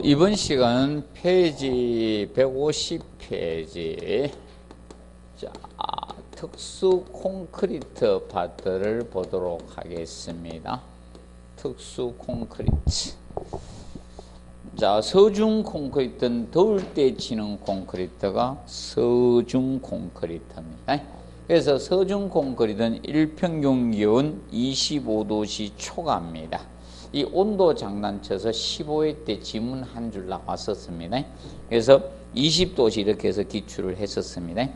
이번 시간은 페이지 150페이지. 자, 특수 콘크리트 파트를 보도록 하겠습니다. 특수 콘크리트. 자, 서중 콘크리트는 더울 때 치는 콘크리트가 서중 콘크리트입니다. 그래서 서중 콘크리트는 일평균 기온 25도씨 초과입니다. 이 온도 장난쳐서 15회 때 지문 한 줄 나왔었습니다. 그래서 20도씨 이렇게 해서 기출을 했었습니다.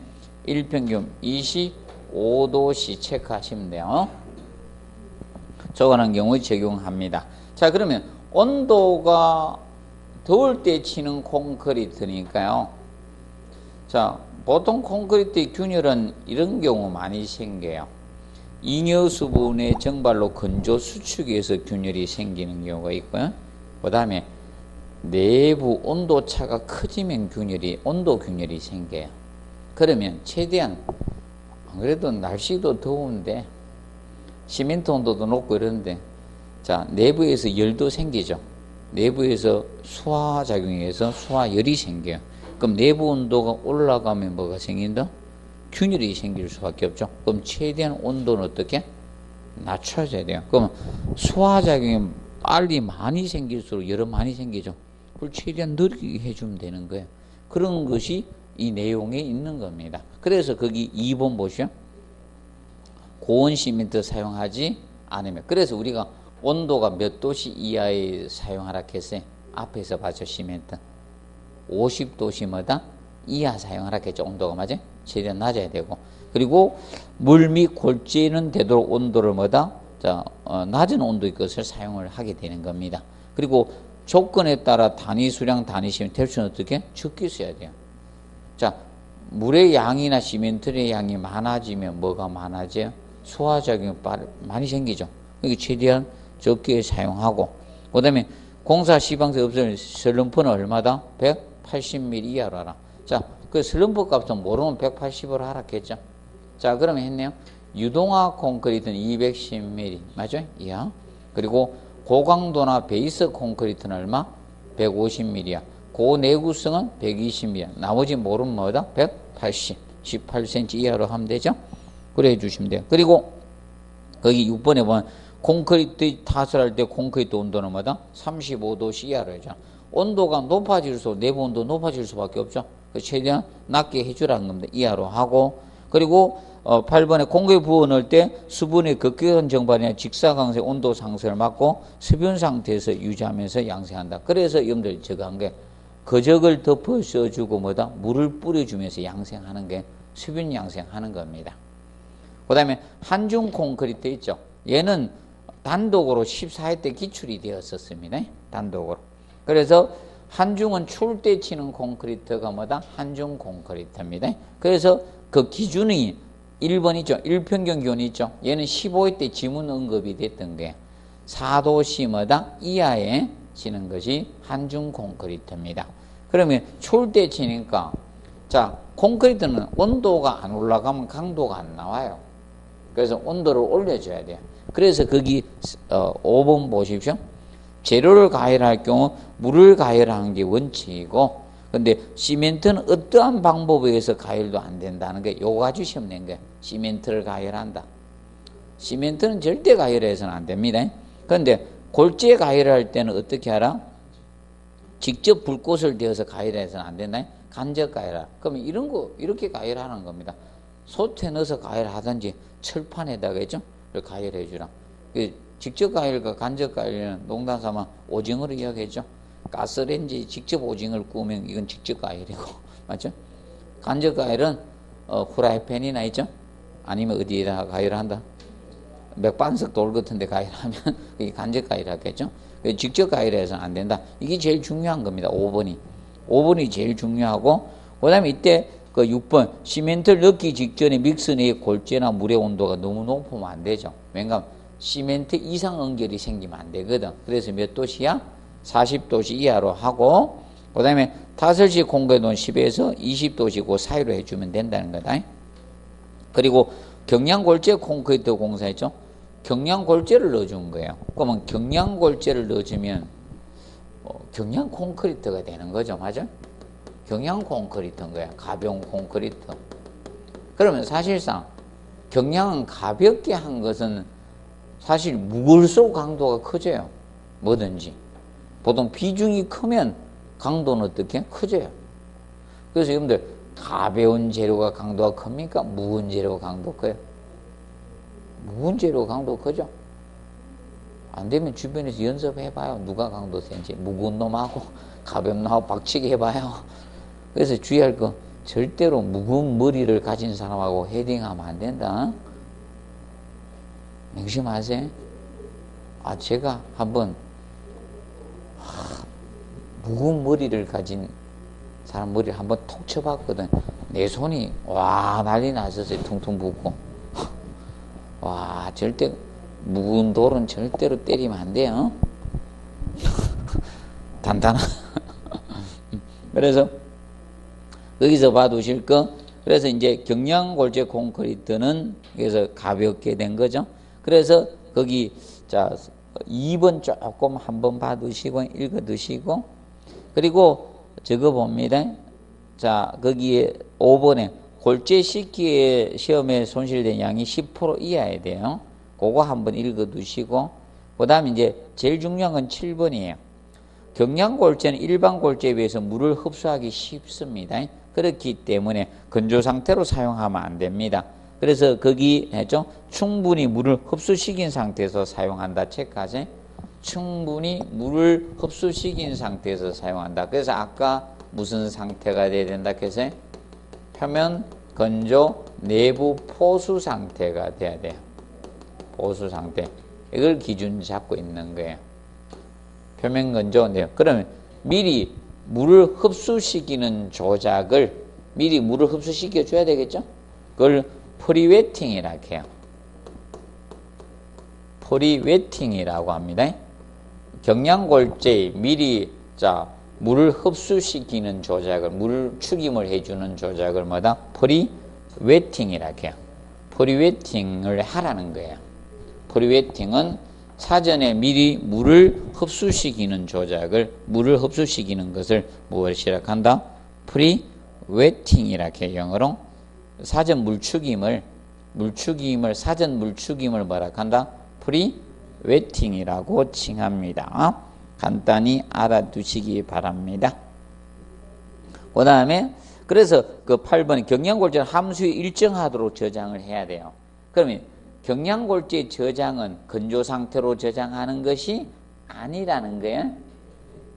일평균 25도씨 체크하시면 돼요. 저거는 경우에 적용합니다. 자, 그러면 온도가 더울 때 치는 콘크리트니까요. 자, 보통 콘크리트의 균열은 이런 경우 많이 생겨요. 잉여 수분의 정발로 건조 수축에서 균열이 생기는 경우가 있고요. 그 다음에 내부 온도 차가 커지면 온도 균열이 생겨요. 그러면 최대한, 안 그래도 날씨도 더운데, 시멘트 온도도 높고 이러는데, 자, 내부에서 열도 생기죠. 내부에서 수화작용에서 수화열이 생겨요. 그럼 내부 온도가 올라가면 뭐가 생긴다? 균열이 생길 수밖에 없죠. 그럼 최대한 온도는 어떻게? 낮춰줘야 돼요. 그럼 수화작용이 빨리 많이 생길수록 열은 많이 생기죠. 그걸 최대한 느리게 해주면 되는 거예요. 그런 것이 이 내용에 있는 겁니다. 그래서 거기 2번 보시오. 고온 시멘트 사용하지 않으면. 그래서 우리가 온도가 몇 도씨 이하에 사용하라 했어요. 앞에서 봤죠, 시멘트. 50도씨마다 이하 사용하라 했죠. 온도가 맞아요. 최대한 낮아야 되고. 그리고 물 및 골재는 되도록 온도를 낮은 온도의 것을 사용을 하게 되는 겁니다. 그리고 조건에 따라 단위 수량, 단위 시멘트 될 어떻게? 적게 써야 돼요. 자, 물의 양이나 시멘트의 양이 많아지면 뭐가 많아져요? 수화작용이 많이 생기죠. 그러니까 최대한 적게 사용하고, 그 다음에 공사 시방세 없을 슬럼프는 얼마다? 180mm 이하로 하라. 자, 그 슬럼프 값은 모르면 180으로 하라 했죠. 자, 그러면 했네요. 유동화 콘크리트는 210mm, 맞죠? 이하. 그리고 고강도나 베이스 콘크리트는 얼마? 150mm야. 고내구성은 120mm. 나머지 모르면 뭐다? 180, 18cm 이하로 하면 되죠? 그래 주시면 돼요. 그리고 거기 6번에 보면 콘크리트 타설할 때 콘크리트 온도는 뭐다? 35도씨 이하로 하죠. 온도가 높아질수록 내부 온도 높아질 수밖에 없죠. 최대한 낮게 해주라는 겁니다. 이하로 하고, 그리고 8번에 콘크리트 부어 넣을 때 수분의 급격한 정발이나 직사광색 온도 상승을 막고 습연 상태에서 유지하면서 양생한다. 그래서 여러분들 저거 한 게 거적을 덮어 써주고 뭐다? 물을 뿌려주면서 양생하는 게 습연 양생하는 겁니다. 그 다음에 한중 콘크리트 있죠. 얘는 단독으로 14회 때 기출이 되었었습니다. 단독으로. 그래서 한중은 추울 때 치는 콘크리트가 뭐다? 한중 콘크리트입니다. 그래서 그 기준이 1번이죠. 일평균 기온이 있죠. 얘는 15회 때 지문 언급이 됐던 게 4도씨 뭐다? 이하에 치는 것이 한중 콘크리트입니다. 그러면 추울 때 치니까, 자, 콘크리트는 온도가 안 올라가면 강도가 안 나와요. 그래서 온도를 올려줘야 돼요. 그래서 거기 5번 보십시오. 재료를 가열할 경우 물을 가열하는 게 원칙이고, 근데 시멘트는 어떠한 방법에 의해서 가열도 안 된다는 게 요거 가지고 시험 낸 거예요. 시멘트를 가열한다. 시멘트는 절대 가열해서는 안 됩니다. 그런데 골재 가열할 때는 어떻게 하라? 직접 불꽃을 대어서 가열해서는 안 된다. 간접 가열하라. 그러면 이런 거 이렇게 가열하는 겁니다. 솥에 넣어서 가열하든지 철판에다가 했죠? 가열해 주라. 직접 가열과 간접 가열은 농담 삼아 오징어로 이야기했죠. 가스레인지 직접 오징어를 구우면 이건 직접 가열이고, 맞죠? 간접 가열은 후라이팬이나 있죠? 아니면 어디에다 가열한다? 맥반석 돌 같은데 가열하면 그게 간접 가열하겠죠? 직접 가열해서는 안 된다. 이게 제일 중요한 겁니다. 5번이 제일 중요하고, 그 다음에 이때 그 6번 시멘트를 넣기 직전에 믹스 내의 골재나 물의 온도가 너무 높으면 안 되죠. 왜냐하면 시멘트 이상 응결이 생기면 안 되거든. 그래서 몇 도씨야? 40도씨 이하로 하고, 그 다음에 타설시 콘크리트는 10에서 20도씨 그 사이로 해주면 된다는 거다. 그리고 경량골재 콘크리트 공사했죠. 경량골재를 넣어준 거예요. 그러면 경량골재를 넣어주면 경량 콘크리트가 되는 거죠. 맞아? 경량 콘크리트인 거야. 가벼운 콘크리트. 그러면 사실상 경량은 가볍게 한 것은 사실 무거울수록 강도가 커져요. 뭐든지. 보통 비중이 크면 강도는 어떻게? 커져요. 그래서 여러분들 가벼운 재료가 강도가 큽니까? 무거운 재료가 강도 커요? 무거운 재료가 강도 크죠? 안 되면 주변에서 연습해봐요. 누가 강도 센지. 무거운 놈하고 가벼운 놈하고 박치기 해봐요. 그래서 주의할 거 절대로 무거운 머리를 가진 사람하고 헤딩하면 안 된다. 명심하세요. 제가 한번 무거운 머리를 가진 사람 머리를 한번 톡 쳐봤거든. 내 손이 난리 났었어요. 퉁퉁 붓고. 절대 무거운 돌은 절대로 때리면 안 돼요. 단단한. 그래서 여기서 봐두실 거. 그래서 이제 경량골재 콘크리트는 그래서 가볍게 된 거죠. 그래서 거기 2번 조금 한번 봐두시고 읽어두시고, 그리고 저거 봅니다. 거기에 5번에 골재 씻기에 시험에 손실된 양이 10% 이하야 돼요. 그거 한번 읽어두시고, 그 다음에 이제 제일 중요한 건 7번이에요. 경량골재는 일반 골재에 비해서 물을 흡수하기 쉽습니다. 그렇기 때문에 건조 상태로 사용하면 안 됩니다. 그래서 거기 했죠. 충분히 물을 흡수시킨 상태에서 사용한다. 체크하세요. 충분히 물을 흡수시킨 상태에서 사용한다. 그래서 아까 무슨 상태가 돼야 된다 해서 표면 건조 내부 포수 상태가 돼야 돼요. 포수 상태. 이걸 기준 잡고 있는 거예요. 표면 건조. 네. 그러면 미리 물을 흡수시키는 조작을 미리 물을 흡수시켜 줘야 되겠죠? 그걸 프리웨팅이라고 해요. 프리웨팅이라고 합니다. 경량골재에 미리 물을 흡수시키는 조작을, 물 축임을 해주는 조작을 뭐다? 프리웨팅이라고 해요. 프리웨팅을 하라는 거예요. 프리웨팅은 사전에 미리 물을 흡수시키는 조작을, 물을 흡수시키는 것을 무엇이라고 한다? 프리웨팅이라고 해요. 영어로. 사전 물축임을 사전 물축임을 뭐라고 한다? 프리웨팅이라고 칭합니다. 간단히 알아두시기 바랍니다. 그 다음에 그래서 그 8번 경량골재는 함수에 일정하도록 저장을 해야 돼요. 그러면 경량골재 저장은 건조 상태로 저장하는 것이 아니라는 거예요.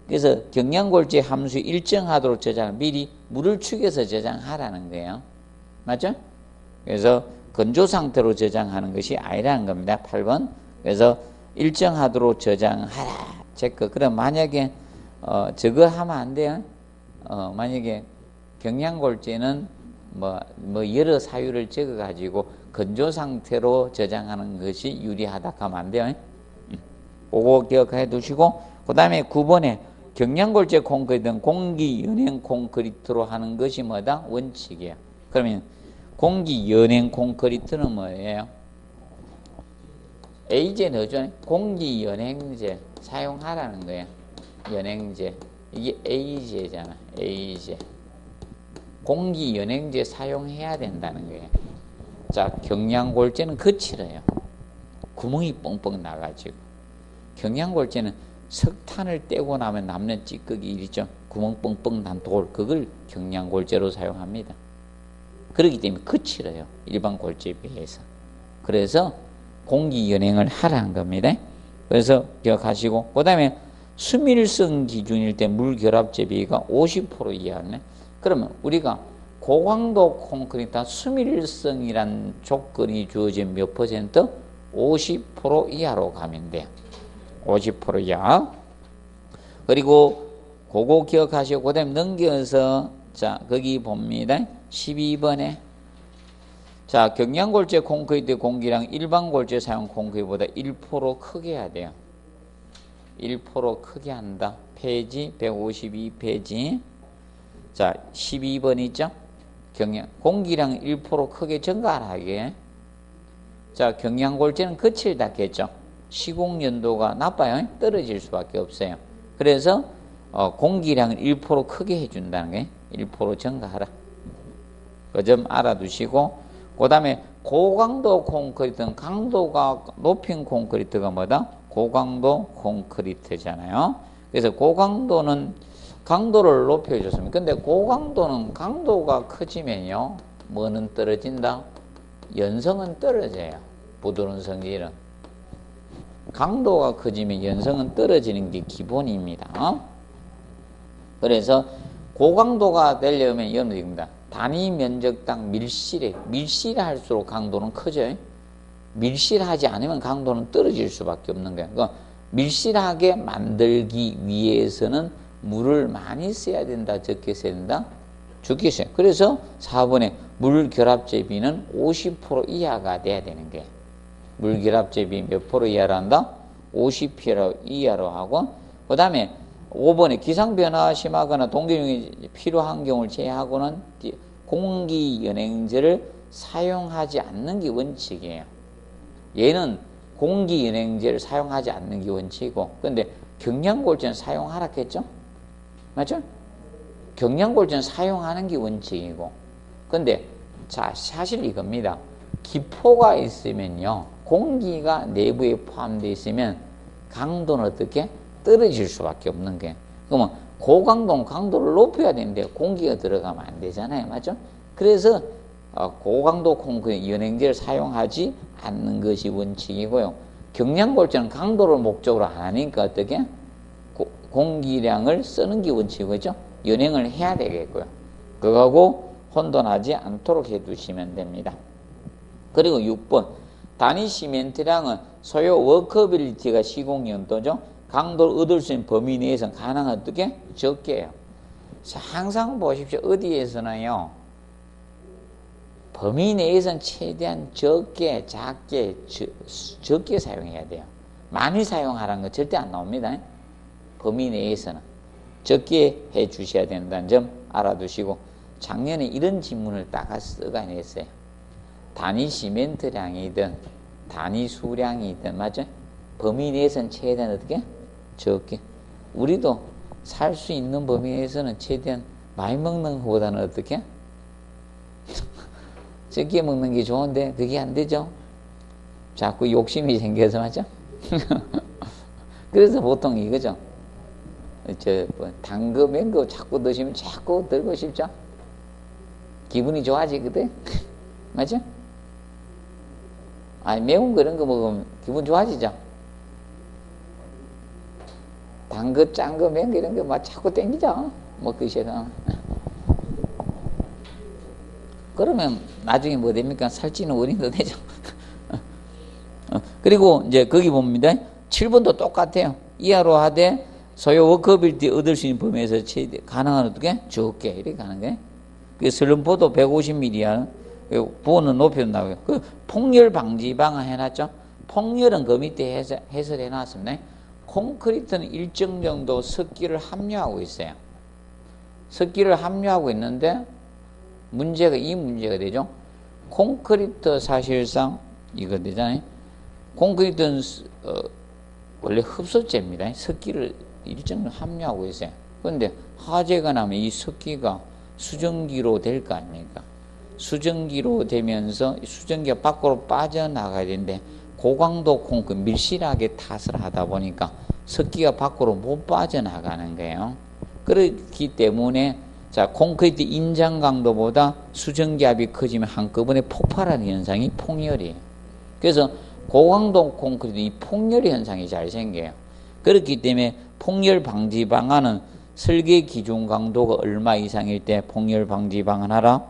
그래서 경량골재 함수에 일정하도록 저장을 미리 물을 축여서 저장하라는 거예요. 맞죠? 그래서 건조 상태로 저장하는 것이 아니라는 겁니다. 8번. 그래서 일정하도록 저장하라. 체크. 그럼 만약에 저거 하면 안 돼요. 만약에 경량골재는 뭐 여러 사유를 적어 가지고 건조 상태로 저장하는 것이 유리하다 하면 안 돼요. 그거 기억해 두시고, 그 다음에 9번에 경량골재 콘크리트는 공기 연행 콘크리트로 하는 것이 뭐다? 원칙이에요. 그러면 공기 연행 콘크리트는 뭐예요? A제 넣어줘. 공기 연행제 사용하라는 거예요. 연행제. 이게 A제잖아. A제. 공기 연행제 사용해야 된다는 거예요. 경량골재는 거칠어요. 구멍이 뻥뻥 나가지고. 경량골재는 석탄을 떼고 나면 남는 찌꺼기 있죠. 구멍 뻥뻥 난 돌. 그걸 경량골재로 사용합니다. 그렇기 때문에 거칠어요. 일반 골재에 비해서. 그래서 공기 연행을 하라는 겁니다. 그래서 기억하시고, 그 다음에 수밀성 기준일 때 물 결합제 비가 50% 이하네. 그러면 우리가 고강도 콘크리트 수밀성이란 조건이 주어진 몇 퍼센트? 50% 이하로 가면 돼요. 50% 이하. 그리고 그거 기억하시고, 그 다음에 넘겨서 거기 봅니다. 12번에 경량골재 콘크리트 공기량 일반 골재 사용 콘크리트보다 1% 크게 해야 돼요. 1% 크게 한다. 페이지 152페이지. 12번 있죠? 공기량 1% 크게 증가하게. 경량골재는 거칠다 했죠. 시공 연도가 나빠요. 떨어질 수밖에 없어요. 그래서 공기량을 1% 크게 해준다는 게 1% 증가하라. 그 점 알아두시고, 그 다음에 고강도 콘크리트는 강도가 높인 콘크리트가 뭐다? 고강도 콘크리트잖아요. 그래서 고강도는 강도를 높여줬습니다. 근데 고강도는 강도가 커지면요, 뭐는 떨어진다? 연성은 떨어져요. 부드러운 성질은. 강도가 커지면 연성은 떨어지는 게 기본입니다. 그래서 고강도가 되려면 여러분입니다. 단위 면적당 밀실할수록 강도는 커져요. 밀실하지 않으면 강도는 떨어질 수밖에 없는 거예요. 그러니까 밀실하게 만들기 위해서는 물을 많이 써야 된다, 적게 써야 된다? 적게 써요. 그래서 4번에 물결합제비는 50% 이하가 돼야 되는 거예요. 물결합제비 몇 프로 이하로 한다? 50% 이하로 하고, 그 다음에 5번에 기상변화가 심하거나 동기용이 필요한 경우를 제외하고는 공기연행제를 사용하지 않는 게 원칙이에요. 얘는 공기연행제를 사용하지 않는 게 원칙이고, 근데 경량골재는 사용하라 했죠? 맞죠? 경량골재는 사용하는 게 원칙이고, 근데 자, 사실 이겁니다. 기포가 있으면요, 공기가 내부에 포함되어 있으면 강도는 어떻게? 떨어질 수밖에 없는 게. 그러면 고강도 강도를 높여야 되는데 공기가 들어가면 안 되잖아요. 맞죠? 그래서 고강도 콘크리트 연행제를 사용하지 않는 것이 원칙이고요. 경량골재는 강도를 목적으로 안 하니까 어떻게? 공기량을 쓰는 게 원칙이죠. 연행을 해야 되겠고요. 그거하고 혼돈하지 않도록 해두시면 됩니다. 그리고 6번 단위 시멘트량은 소요 워커빌리티가 시공연도죠. 강도를 얻을 수 있는 범위 내에서는 가능한 어떻게? 적게 해요. 항상 보십시오. 어디에서는요, 범위 내에서는 최대한 적게, 작게, 적게 사용해야 돼요. 많이 사용하라는 거 절대 안 나옵니다. 범위 내에서는 적게 해 주셔야 된다는 점 알아두시고, 작년에 이런 질문을 딱 써가 냈어요. 단위 시멘트량이든 단위 수량이든 맞죠? 범위 내에서는 최대한 어떻게? 적게. 우리도 살 수 있는 범위 내에서는 최대한 많이 먹는 것보다는 어떻게? 적게 먹는 게 좋은데 그게 안 되죠. 자꾸 욕심이 생겨서 맞죠? 그래서 보통 이거죠. 단 거, 맨 거 자꾸 드시면 자꾸 들고 싶죠? 기분이 좋아지거든? 맞죠? 아니, 매운 거 이런 거 먹으면 기분 좋아지죠? 단 거, 짠 거, 맨 거 이런 거 막 자꾸 땡기죠? 먹기 싫어. 그러면 나중에 뭐 됩니까? 살찌는 원인도 되죠. 그리고 이제 거기 봅니다. 7번도 똑같아요. 이하로 하되 소요 워커빌티 얻을 수 있는 범위에서 최대 가능한 어떻게? 적게 이렇게 가는 거예요. 그 슬럼프도 150mm야. 부호는 높여도 나오고요. 그 폭열 방지 방안 해놨죠. 폭열은 그 밑에 해설해 놨습니다. 콘크리트는 일정 정도 습기를 함유하고 있어요. 습기를 함유하고 있는데 문제가 이 문제가 되죠. 콘크리트 사실상 이거 되잖아요. 콘크리트는 원래 흡수제입니다. 습기를 일정 정도 함유하고 있어요. 그런데 화재가 나면 이 습기가 수증기로 될 거 아닙니까? 수증기로 되면서 수증기가 밖으로 빠져나가야 되는데 고강도 콘크리트 밀실하게 탓을 하다 보니까 습기가 밖으로 못 빠져나가는 거예요. 그렇기 때문에 자, 콘크리트 인장 강도보다 수증기압이 커지면 한꺼번에 폭발하는 현상이 폭열이에요. 그래서 고강도 콘크리트 이 폭열 현상이 잘 생겨요. 그렇기 때문에 폭열 방지 방안은 설계 기준 강도가 얼마 이상일 때 폭열 방지 방안 하라?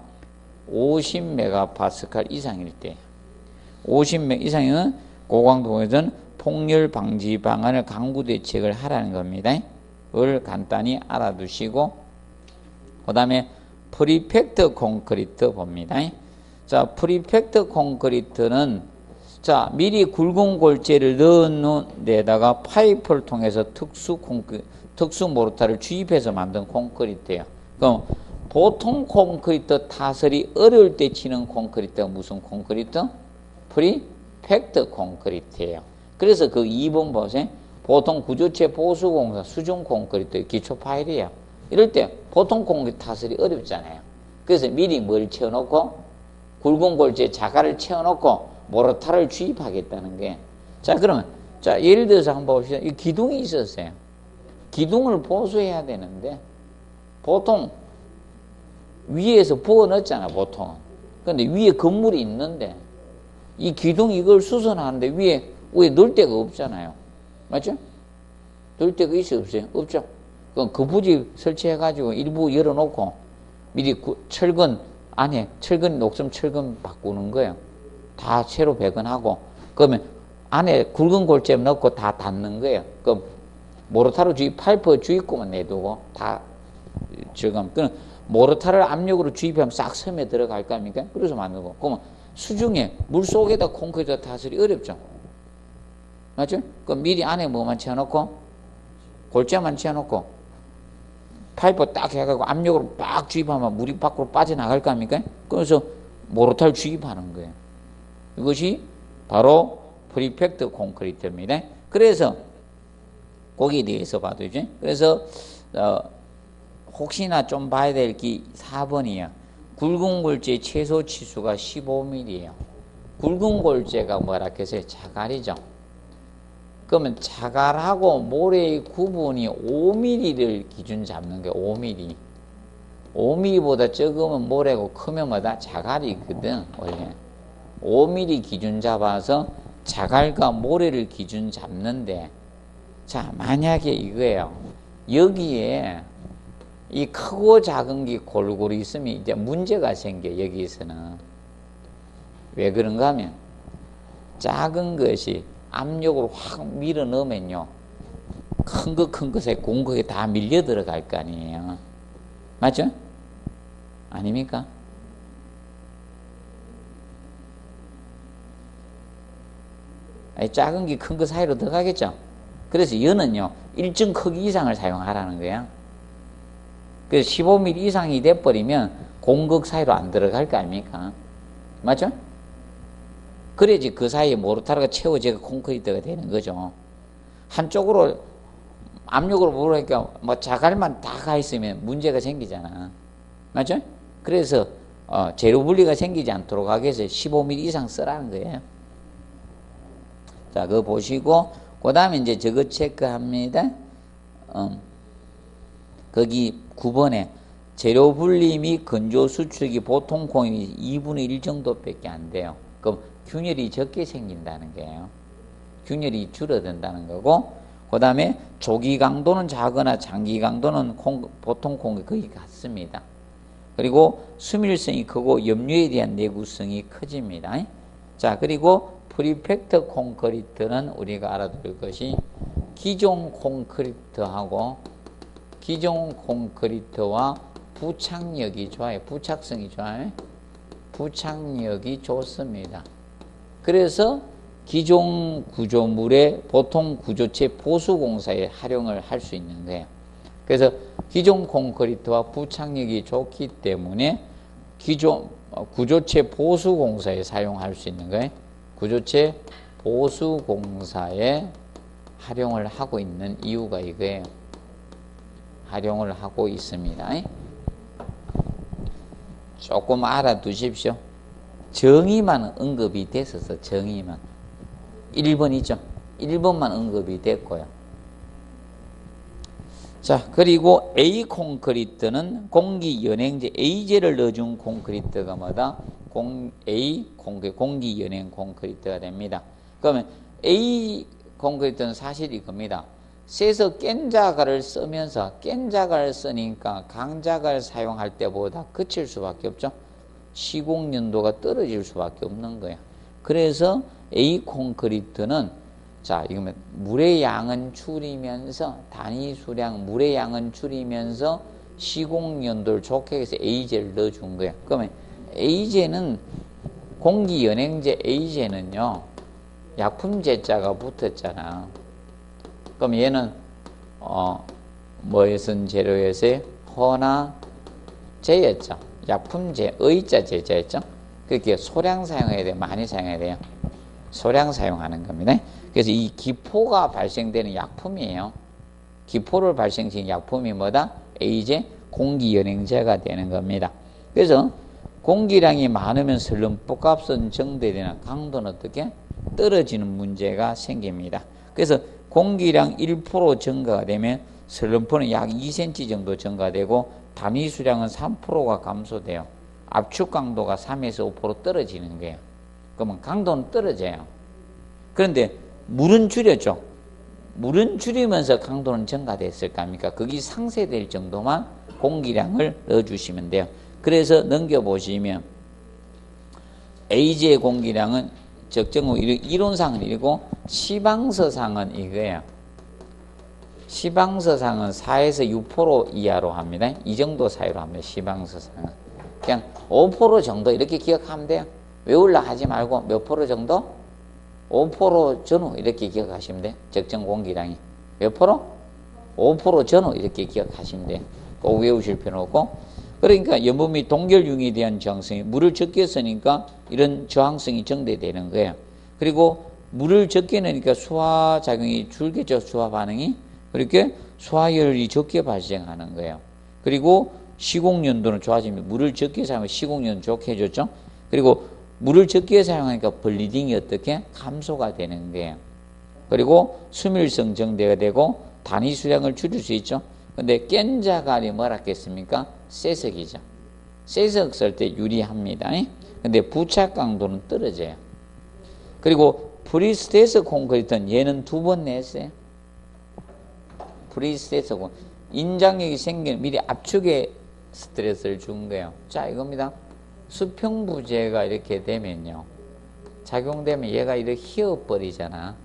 50메가파스칼 이상일 때. 50메 이상이면 고강도에서는 폭열 방지 방안을 강구 대책을 하라는 겁니다. 그걸 간단히 알아두시고, 그 다음에 프리팩트 콘크리트 봅니다. 자, 프리팩트 콘크리트는 자, 미리 굵은 골재를 넣은 데다가 파이프를 통해서 특수 모르타를 주입해서 만든 콘크리트예요. 그럼 보통 콘크리트 타설이 어려울 때 치는 콘크리트가 무슨 콘크리트? 프리팩트 콘크리트예요. 그래서 그 2번 보세요. 보통 구조체 보수공사 수중 콘크리트 기초 파일이에요. 이럴 때 보통 콘크리트 타설이 어렵잖아요. 그래서 미리 뭘 채워놓고 굵은 골재에 자갈을 채워놓고 모르타를 주입하겠다는 게. 자, 그러면 자 예를 들어서 한번 봅시다. 이 기둥이 있었어요. 기둥을 보수해야 되는데 보통 위에서 부어 넣었잖아, 보통. 근데 위에 건물이 있는데 이 기둥 이걸 수선하는데 위에 넣을 데가 없잖아요. 맞죠? 넣을 데가 있어요, 없어요? 없죠? 그럼 그 부지 설치해가지고 일부 열어놓고 미리 철근 안에 철근 녹슨 철근 바꾸는 거예요. 다 새로 배건하고 그러면 안에 굵은 골재 넣고 다 닫는 거예요. 그럼 모르타르 주입 파이프 주입구만 내두고 다 지금 그럼 모르타르를 압력으로 주입하면 싹 섬에 들어갈 거 아닙니까? 그래서 만들고 그러면 수중에 물 속에다 콘크리트 타설이 어렵죠. 맞죠? 그럼 미리 안에 뭐만 채워놓고 골재만 채워놓고 파이프 딱 해가지고 압력으로 빡 주입하면 물이 밖으로 빠져나갈 거 아닙니까? 그래서 모르타르 주입하는 거예요. 이것이 바로 프리팩트 콘크리트입니다. 그래서 거기에 대해서 봐도 이제 그래서 혹시나 좀 봐야 될 게 4번이에요. 굵은 골재 최소 치수가 15mm예요. 굵은 골재가 뭐라 해서 자갈이죠. 그러면 자갈하고 모래의 구분이 5mm를 기준 잡는 게 5mm. 5mm보다 적으면 모래고 크면 뭐다? 자갈이거든, 원래. 5mm 기준 잡아서 자갈과 모래를 기준 잡는데, 자, 만약에 이거예요. 여기에 이 크고 작은 게 골고루 있으면 이제 문제가 생겨, 여기서는. 왜 그런가 하면, 작은 것이 압력으로 확 밀어 넣으면요. 큰 것에 공격이 다 밀려 들어갈 거 아니에요. 맞죠? 아닙니까? 아니, 작은 게 큰 거 사이로 들어가겠죠? 그래서 여는요, 일정 크기 이상을 사용하라는 거야. 그래서 15mm 이상이 돼버리면 공극 사이로 안 들어갈 거 아닙니까? 맞죠? 그래야지 그 사이에 모르타르가 채워져서 콘크리트가 되는 거죠. 한쪽으로 압력으로 모르니까 뭐 자갈만 다 가 있으면 문제가 생기잖아. 맞죠? 그래서 재료 분리가 생기지 않도록 하기 위해서 15mm 이상 쓰라는 거예요. 자, 그거 보시고 그 다음에 이제 저거 체크합니다. 거기 9번에 재료 분리 및 건조 수축이 보통 공이 2분의 1 정도밖에 안 돼요. 그럼 균열이 적게 생긴다는 거예요. 균열이 줄어든다는 거고, 그 다음에 조기 강도는 작거나 장기 강도는 보통 공이 거의 같습니다. 그리고 수밀성이 크고 염료에 대한 내구성이 커집니다. 자, 그리고 프리팩트 콘크리트는 우리가 알아둘 것이 기존 콘크리트와 부착력이 좋아요. 부착성이 좋아요. 부착력이 좋습니다. 그래서 기존 구조물의 보통 구조체 보수공사에 활용을 할 수 있는 거예요. 그래서 기존 콘크리트와 부착력이 좋기 때문에 기존 구조체 보수공사에 사용할 수 있는 거예요. 구조체 보수공사에 활용을 하고 있는 이유가 이거예요. 활용을 하고 있습니다. 조금 알아두십시오. 정의만 언급이 됐어서 정의만 1번이죠. 1번만 언급이 됐고요. 자, 그리고 A 콘크리트는 공기 연행제 A제를 넣어준 콘크리트가 뭐다? 공기 연행 콘크리트가 됩니다. 그러면 A 콘크리트는 사실 이겁니다. 쇠서 깬 자갈을 쓰면서 깬 자갈을 쓰니까 강자갈 사용할 때보다 그칠 수밖에 없죠. 시공 연도가 떨어질 수밖에 없는 거예요. 그래서 A 콘크리트는 자, 이거면 물의 양은 줄이면서 단위 수량 물의 양은 줄이면서 시공 연도를 좋게 해서 A제를 넣어준 거예요. 그러면 A제는 공기 연행제 A제는요. 약품제자가 붙었잖아. 그럼 얘는 뭐에 쓴 재료에서 허나 제였죠. 약품제, 의자 제자였죠. 그렇게 소량 사용해야 돼요. 많이 사용해야 돼요. 소량 사용하는 겁니다. 그래서 이 기포가 발생되는 약품이에요. 기포를 발생시키는 약품이 뭐다? A제 공기연행제가 되는 겁니다. 그래서 공기량이 많으면 슬럼프값은 정대되는 강도는 어떻게? 떨어지는 문제가 생깁니다. 그래서 공기량 1% 증가가 되면 슬럼프는 약 2cm 정도 증가되고 단위 수량은 3%가 감소돼요. 압축 강도가 3에서 5% 떨어지는 거예요. 그러면 강도는 떨어져요. 그런데 물은 줄였죠. 물은 줄이면서 강도는 증가됐을 거 아닙니까? 거기 상쇄될 정도만 공기량을 넣어주시면 돼요. 그래서 넘겨보시면 A지의 공기량은 적정 이론상은 이고 시방서상은 이거예요. 시방서상은 4에서 6% 이하로 합니다. 이 정도 사이로 합니다. 시방서상은 그냥 5% 정도 이렇게 기억하면 돼요. 외우려 하지 말고 몇 프로 정도? 5% 전후 이렇게 기억하시면 돼요. 적정 공기량이 몇 프로? 5% 전후 이렇게 기억하시면 돼요. 꼭 외우실 필요 없고, 그러니까 염분 및 동결융에 대한 저항성이 물을 적게 쓰니까 이런 저항성이 정대되는 거예요. 그리고 물을 적게 넣으니까 수화작용이 줄겠죠. 수화 반응이. 그렇게 수화열이 적게 발생하는 거예요. 그리고 시공연도는 좋아집니다. 물을 적게 사용하면 시공연도 좋게 해줬죠. 그리고 물을 적게 사용하니까 블리딩이 어떻게? 감소가 되는 거예요. 그리고 수밀성 정대가 되고 단위 수량을 줄일 수 있죠. 근데 깬자갈이 뭐라 했겠습니까? 쇠석이죠. 쇠석 쓸 때 유리합니다. 근데 부착 강도는 떨어져요. 그리고 프리스테이스 콘크리트는 얘는 2번 냈어요. 프리스테이스 콘크리트. 인장력이 생기는 미리 압축에 스트레스를 준 거예요. 자, 이겁니다. 수평부재가 이렇게 되면요. 작용되면 얘가 이렇게 휘어버리잖아.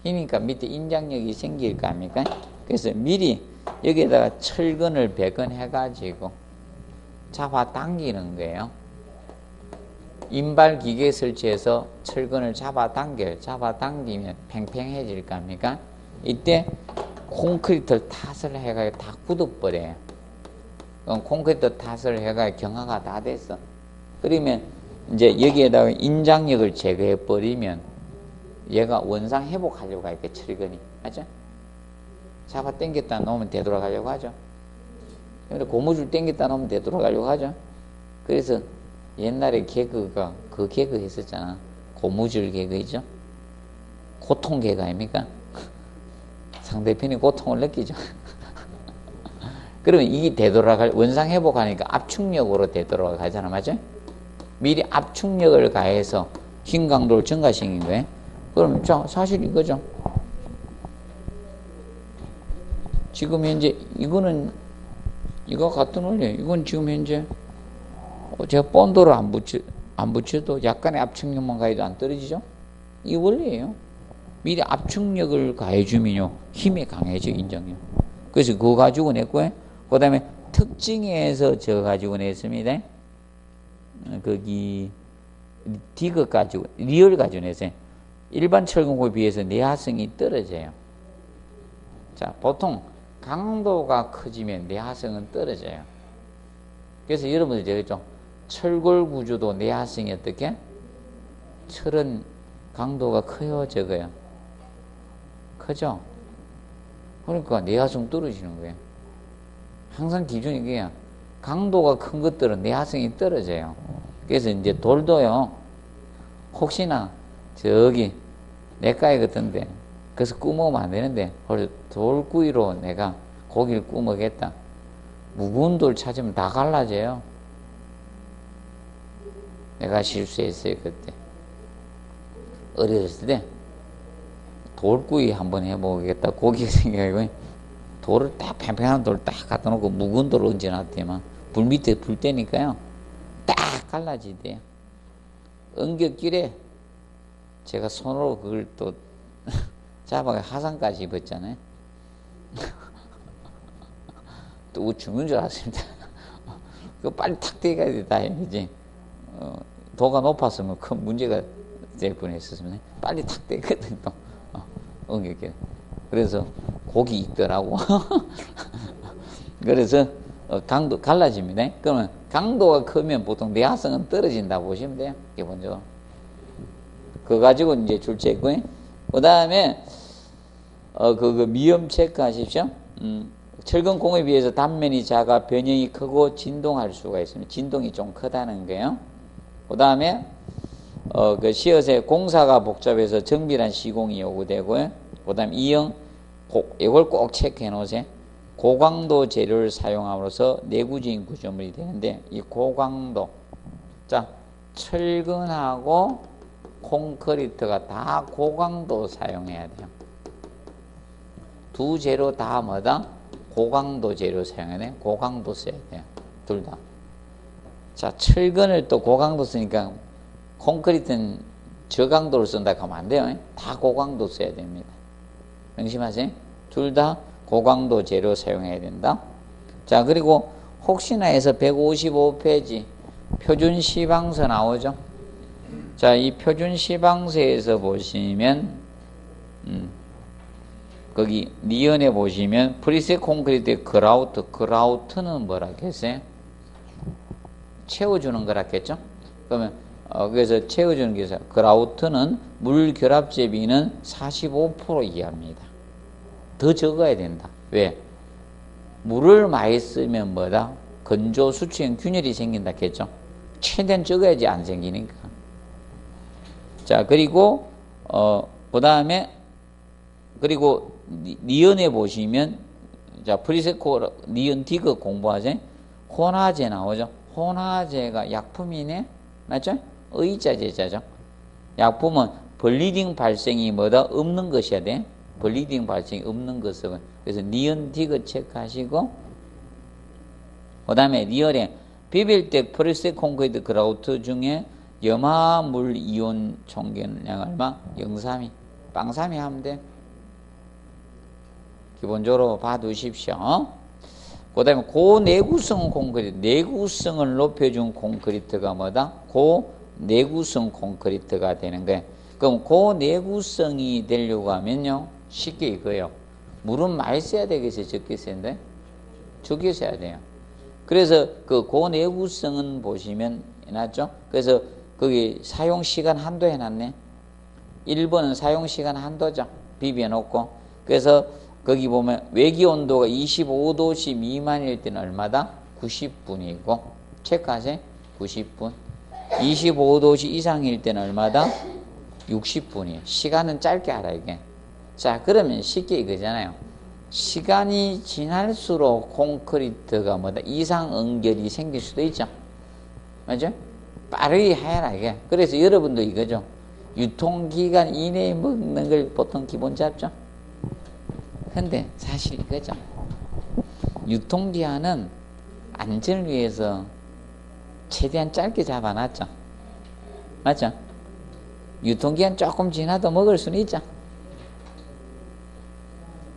그러니까 밑에 인장력이 생길 거 아닙니까? 그래서 미리 여기에다가 철근을 배건해가지고 잡아당기는 거예요. 인발기계 설치해서 철근을 잡아당기면 팽팽해질 거 아닙니까? 이때 콘크리트를 탓을 해가지고 다 굳어버려요. 그럼 콘크리트 탓을 해가지고 경화가 다 됐어. 그러면 이제 여기에다가 인장력을 제거해버리면 얘가 원상 회복하려고 할게, 철근이. 맞죠? 잡아 당겼다 놓으면 되돌아가려고 하죠. 근데 고무줄 당겼다 놓으면 되돌아가려고 하죠. 그래서 옛날에 개그가 그 개그 했었잖아. 고무줄 개그이죠. 고통 개그 아닙니까? 상대편이 고통을 느끼죠. 그러면 이게 되돌아갈, 원상 회복하니까 압축력으로 되돌아가잖아. 맞죠? 미리 압축력을 가해서 힘 강도를 증가시킨 거예요. 그럼 자, 사실 이거죠. 지금 현재 이거는 이거 같은 원리예요. 이건 지금 현재 제가 본드를 안 붙여도 약간의 압축력만 가해도 안 떨어지죠? 이 원리예요. 미리 압축력을 가해주면요 힘이 강해져. 인정요. 그래서 그거 가지고 냈고요. 그 다음에 특징에서 저 가지고 냈습니다. 거기 디귿 가지고 리얼 가지고 냈어요. 일반 철근고에 비해서 내화성이 떨어져요. 자, 보통 강도가 커지면 내화성은 떨어져요. 그래서 여러분들 저겠죠. 철골 구조도 내화성이 어떻게? 철은 강도가 커요, 적어요? 크죠? 그러니까 내화성 떨어지는 거예요. 항상 기준이 그게요. 강도가 큰 것들은 내화성이 떨어져요. 그래서 이제 돌도요, 혹시나 저기 내과에 같은데 그래서 구멍하면 안 되는데 돌구이로 내가 고기를 구멍겠다. 무거운 돌 찾으면 다 갈라져요. 내가 실수했어요. 그때 어렸을 때 돌구이 한번 해보겠다. 고기가 생겨가지고 돌을 딱 팽팽한 돌 딱 갖다 놓고 무거운 돌을 얹어놨더만 불 밑에 불 때니까요 딱 갈라지대요. 엉겹길에 제가 손으로 그걸 또 잡아가 화상까지 입었잖아요. 또 죽는 줄 알았습니다. 그거 빨리 탁 떼가야 되다, 그지? 도가 높았으면 큰 문제가 될 뻔했었습니다. 빨리 탁 떼거든, 또. 엉겹길에. 그래서 고기 익더라고. 그래서 강도 갈라집니다. 그러면 강도가 크면 보통 내화성은 떨어진다고 보시면 돼요. 기본적으로. 그거 가지고 이제 출제했고요. 그 다음에 그 미염 체크하십시오. 철근 공에 비해서 단면이 작아 변형이 크고 진동할 수가 있습니다. 진동이 좀 크다는 거예요. 그 다음에 그 시옷의 공사가 복잡해서 정밀한 시공이 요구되고요. 그 다음에 이형 이걸 꼭 체크해 놓으세요. 고강도 재료를 사용함으로써 내구적인 구조물이 되는데 이 고강도, 자 철근하고 콘크리트가 다 고강도 사용해야 돼요. 두 재료 다 뭐다? 고강도 재료 사용해야 돼. 고강도 써야 돼요. 둘 다. 자, 철근을 또 고강도 쓰니까 콘크리트는 저강도를 쓴다 하면 안 돼요. 다 고강도 써야 됩니다. 명심하세요. 둘 다 고강도 재료 사용해야 된다. 자, 그리고 혹시나 해서 155페이지 표준 시방서 나오죠. 자, 이 표준 시방서에서 보시면 거기 니은에 보시면 프리셋 콘크리트의 그라우트는 뭐라 했어요? 채워주는 거라 했겠죠? 그러면 그래서 채워주는 게 있어요. 그라우트는 물 결합 제비는 45% 이하입니다. 더 적어야 된다. 왜? 물을 많이 쓰면 뭐다? 건조 수축형 균열이 생긴다 했겠죠? 최대한 적어야지 안 생기니까. 자, 그리고 그 다음에 그리고 니은에 보시면 자 프리세코 니은 디귿 공부하세요. 혼화제 나오죠. 혼화제가 약품이네, 맞죠? 의자제자죠. 약품은 블리딩 발생이 뭐다? 없는 것이야 돼. 블리딩 발생이 없는 것은 그래서 니은 디귿 체크하시고 그 다음에 리얼에 비빌 때 프리셋 콘크리트 그라우트 중에 염화물 이온 총량이 얼마? 0.32 빵3이 하면 돼. 기본적으로 봐두십시오. 그 다음에 고내구성 콘크리트, 내구성을 높여준 콘크리트가 뭐다? 고내구성 콘크리트가 되는 거예요. 그럼 고내구성이 되려고 하면요, 쉽게 이거요. 물은 많이 써야 되겠어요? 적게 써야 돼? 적게 써야 돼요. 그래서 그 고내구성은 보시면 해놨죠? 그래서 거기 사용시간 한도 해놨네. 1번은 사용시간 한도죠. 비벼놓고. 그래서 거기 보면 외기 온도가 25도씨 미만일 때는 얼마다? 90분이고 체크하세요. 90분. 25도씨 이상일 때는 얼마다? 60분이에요. 시간은 짧게 알아 이게. 자, 그러면 쉽게 이거잖아요. 시간이 지날수록 콘크리트가 뭐다? 이상 응결이 생길 수도 있죠. 맞죠? 빠르게 해라 이게. 그래서 여러분도 이거죠. 유통기간 이내에 먹는 걸 보통 기본 잡죠. 근데 사실 이거죠. 유통기한은 안전을 위해서 최대한 짧게 잡아놨죠. 맞죠? 유통기한 조금 지나도 먹을 수는 있죠.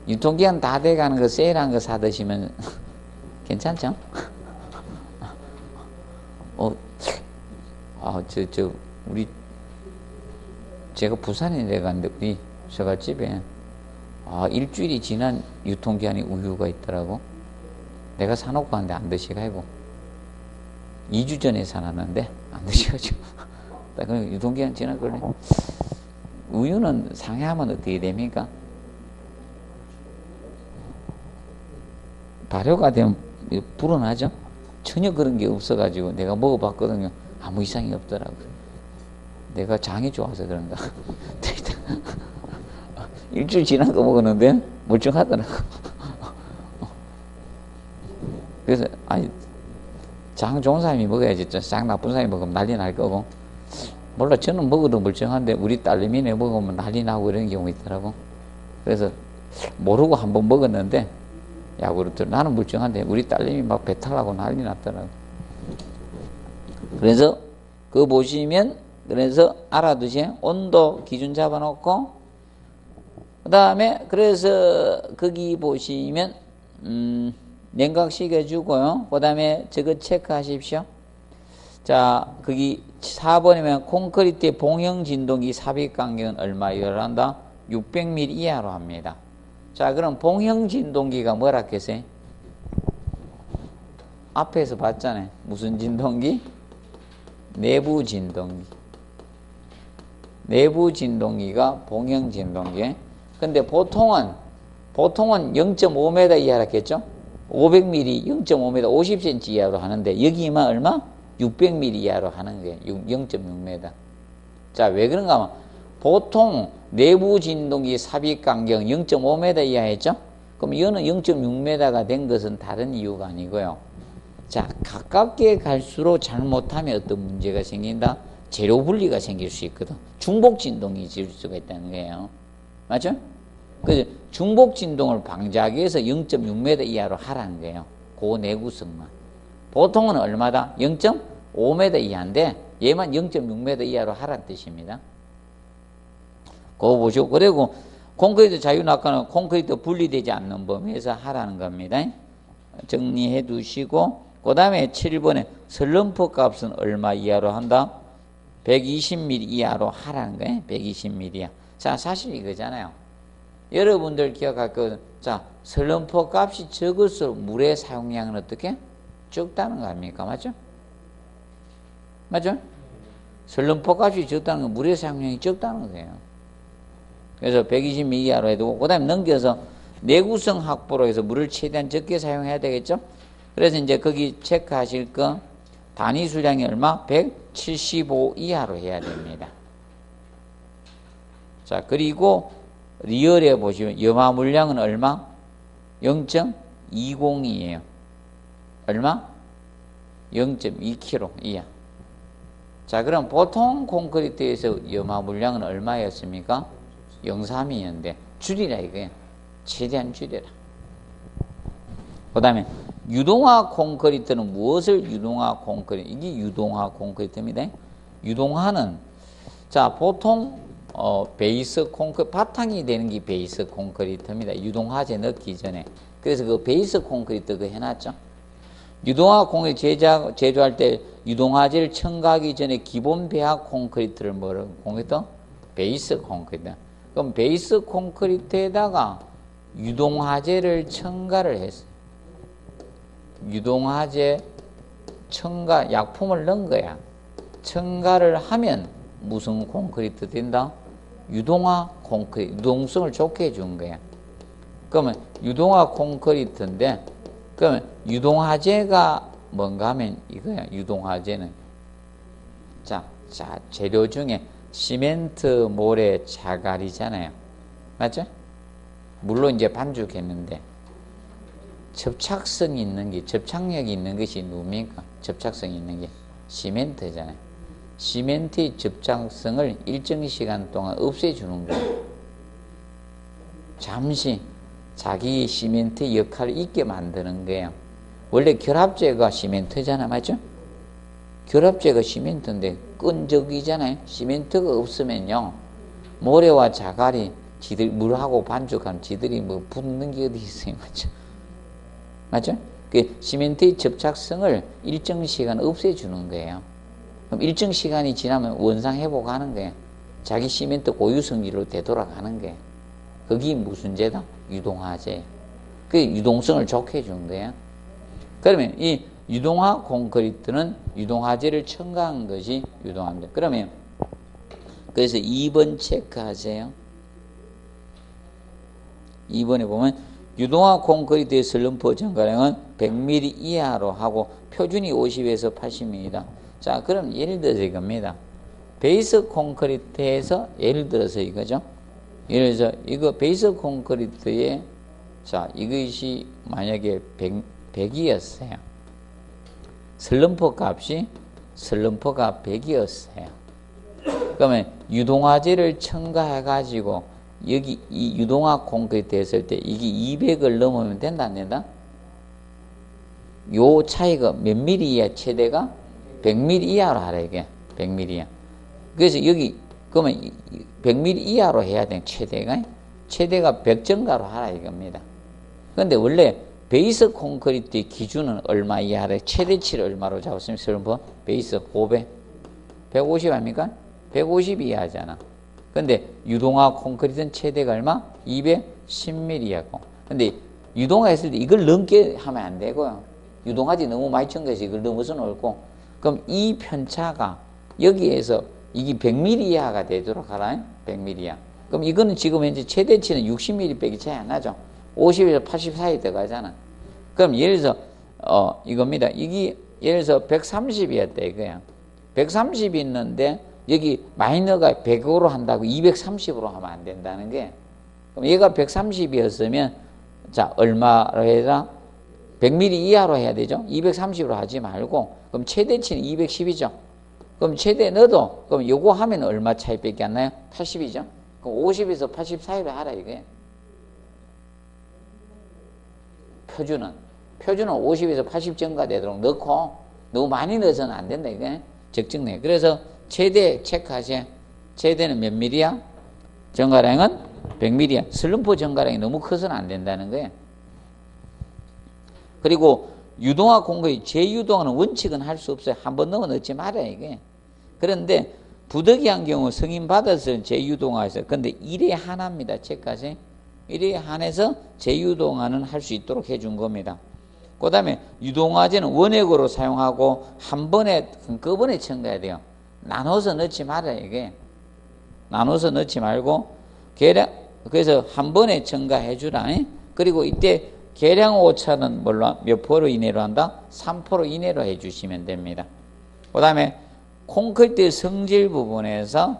유통기한 다 돼가는 거 세일한 거 사드시면 괜찮죠? 우리 제가 부산에 내갔는데 우리 저갓집에 일주일이 지난 유통기한이 우유가 있더라고. 내가 사놓고 갔는데 안 드시가지고 2주 전에 사놨는데 안 드셔가지고 유통기한 지난 걸래. 우유는 상해하면 어떻게 됩니까? 발효가 되면 불어나죠. 전혀 그런 게 없어가지고 내가 먹어봤거든요. 아무 이상이 없더라고요. 내가 장이 좋아서 그런가. 일주일 지난 거 먹었는데 멀쩡하더라고. 그래서 장 좋은 사람이 먹어야지. 장 나쁜 사람이 먹으면 난리 날 거고. 몰라, 저는 먹어도 멀쩡한데 우리 딸내미네 먹으면 난리 나고 이런 경우 있더라고. 그래서 모르고 한번 먹었는데 야구르트 나는 멀쩡한데 우리 딸내미 막 배탈나고 난리 났더라고. 그래서 그거 보시면 그래서 알아두세요. 온도 기준 잡아놓고 그 다음에 그래서 거기 보시면 냉각식 해주고요. 그 다음에 저거 체크하십시오. 자, 거기 4번이면 콘크리트의 봉형 진동기 삽입 간격은 얼마여야 한다? 600mm 이하로 합니다. 자, 그럼 봉형 진동기가 뭐라 했어요? 앞에서 봤잖아요. 무슨 진동기? 내부 진동기. 내부 진동기가 봉형 진동기. 근데 보통은 0.5m 이하라겠죠? 500mm 0.5m 50cm 이하로 하는데 여기만 얼마? 600mm 이하로 하는 거예요. 0.6m. 자, 왜 그런가 하면 보통 내부 진동기 삽입 간격 0.5m 이하 했죠? 그럼 이거는 0.6m가 된 것은 다른 이유가 아니고요. 자, 가깝게 갈수록 잘못하면 어떤 문제가 생긴다? 재료 분리가 생길 수 있거든. 중복 진동이 질 수가 있다는 거예요. 맞죠? 그래서 중복 진동을 방지하기 위해서 0.6m 이하로 하라는 거예요. 그 내구성만. 보통은 얼마다? 0.5m 이하인데 얘만 0.6m 이하로 하라는 뜻입니다. 그거 보시고. 그리고 콘크리트 자유낙하는 콘크리트 분리되지 않는 범위에서 하라는 겁니다. 정리해 두시고, 그 다음에 7번에 슬럼프 값은 얼마 이하로 한다? 120mm 이하로 하라는 거예요. 120mm 이하. 자, 사실 이거잖아요. 여러분들 기억할 거, 자, 슬럼프 값이 적을수록 물의 사용량은 어떻게? 적다는 거 아닙니까? 맞죠? 맞죠? 슬럼프 값이 적다는 건 물의 사용량이 적다는 거예요. 그래서 120mm 이하로 해두고, 그 다음에 넘겨서 내구성 확보로 해서 물을 최대한 적게 사용해야 되겠죠? 그래서 이제 거기 체크하실 거, 단위 수량이 얼마? 175 이하로 해야 됩니다. 자, 그리고 리얼에 보시면 염화 물량은 얼마? 0.20이에요. 얼마? 0.2kg 이하. 자, 그럼 보통 콘크리트에서 염화 물량은 얼마였습니까? 0.3이었는데 줄이라 이거예요. 최대한 줄여라. 그 다음에 유동화 콘크리트는 무엇을 유동화 콘크리트? 이게 유동화 콘크리트입니다. 유동화는 자, 보통 베이스 콘크리트 바탕이 되는 게 베이스 콘크리트입니다. 유동화재 넣기 전에. 그래서 그 베이스 콘크리트 그 해놨죠. 유동화 콘크리트 제조할 때 유동화재를 첨가하기 전에 기본 배합 콘크리트를 뭐라고? 콘크리트? 베이스 콘크리트. 그럼 베이스 콘크리트에다가 유동화재를 첨가를 했어요. 유동화재 첨가 약품을 넣은 거야. 첨가를 하면 무슨 콘크리트 된다? 유동화 콘크리트. 유동성을 좋게 해준 거야. 그러면 유동화 콘크리트인데, 그러면 유동화재가 뭔가 하면 이거야. 유동화재는 자 재료 중에 시멘트, 모래, 자갈이잖아요. 맞죠? 물론 이제 반죽했는데 접착성이 있는 게, 접착력이 있는 것이 뭡니까? 접착성이 있는 게 시멘트잖아요. 시멘트의 접착성을 일정 시간 동안 없애주는 거예요. 잠시 자기 시멘트의 역할을 잊게 만드는 거예요. 원래 결합제가 시멘트잖아. 맞죠? 결합제가 시멘트인데 끈적이잖아요. 시멘트가 없으면요, 모래와 자갈이 지들 물하고 반죽하면 지들이 뭐 붙는 게 어디 있어요. 맞죠? 맞죠? 그 시멘트의 접착성을 일정 시간 없애주는 거예요. 그럼 일정 시간이 지나면 원상 회복하는 거예요. 자기 시멘트 고유성질로 되돌아가는 거예요. 그게 무슨 제다? 유동화재. 그 유동성을 좋게 해준 거예요. 그러면 이 유동화 콘크리트는 유동화재를 첨가한 것이 유동화입니다. 그러면 그래서 2번 체크하세요. 2번에 보면 유동화 콘크리트의 슬럼프 증가량은 100mm 이하로 하고 표준이 50에서 80mm다. 자, 그럼 예를 들어서 이겁니다. 베이스 콘크리트에서 예를 들어서 이거죠. 예를 들어서 이거 베이스 콘크리트에 자, 이것이 만약에 100이었어요. 슬럼프 값이 슬럼프가 100이었어요. 그러면 유동화재를 첨가해 가지고 여기 이 유동화 콘크리트 했을 때 이게 200을 넘으면 된다 안 된다? 요 차이가 몇 미리 이하 최대가? 100mm 이하로 하라 이게. 100mm 이하. 그래서 여기 그러면 100mm 이하로 해야 돼. 최대가 100 정가로 하라 이겁니다. 그런데 원래 베이스 콘크리트의 기준은 얼마 이하래? 최대치를 얼마로 잡았으면 슬럼프? 베이스 500? 150 아닙니까? 150 이하잖아. 근데 유동화 콘크리트는 최대가 얼마? 210mm 이하고. 근데 유동화 했을 때 이걸 넘게 하면 안 되고요. 유동화지 너무 많이 첨가해서 이걸 넘어서는 옳고. 그럼 이 편차가 여기에서 이게 100mm 이하가 되도록 하라. 100mm 이하. 그럼 이거는 지금 현재 최대치는 60mm 빼기 차이 안 나죠. 50에서 80 사이 들어가잖아. 그럼 예를 들어서 이겁니다. 이게 예를 들어서 130이었다 이거야. 130이 있는데 여기 마이너가 100으로 한다고 230으로 하면 안 된다는 게, 그럼 얘가 130이었으면 자 얼마로 해라? 100mm 이하로 해야 되죠. 230으로 하지 말고, 그럼 최대치는 210이죠. 그럼 최대 넣어도 그럼 요거 하면 얼마 차이밖에 안 나요? 80이죠. 그럼 50에서 80 사이로 하라 이게. 표준은 50에서 80 증가되도록 넣고, 너무 많이 넣어서는 안 된다 이게. 적정량. 그래서 최대 체크하세요. 최대는 몇 mm야? 증가량은 100mm야. 슬럼프 증가량이 너무 커서는 안 된다는 거예요. 그리고 유동화 콘크리트, 재유동화는 원칙은 할 수 없어요. 한 번 넣어 넣지 말아요 이게. 그런데 부득이 한 경우 승인 받았을 재유동화에서, 근데 1회 하나입니다. 체크하세요. 1회 한해서 재유동화는 할 수 있도록 해준 겁니다. 그 다음에 유동화재는 원액으로 사용하고 한 번에 한꺼번에 첨가해야 돼요. 나눠서 넣지 말아요 이게. 나눠서 넣지 말고 그래서 한 번에 첨가해 주라. 그리고 이때 계량 오차는 몇 프로 이내로 한다? 3% 이내로 해주시면 됩니다. 그 다음에 콘크리트 성질 부분에서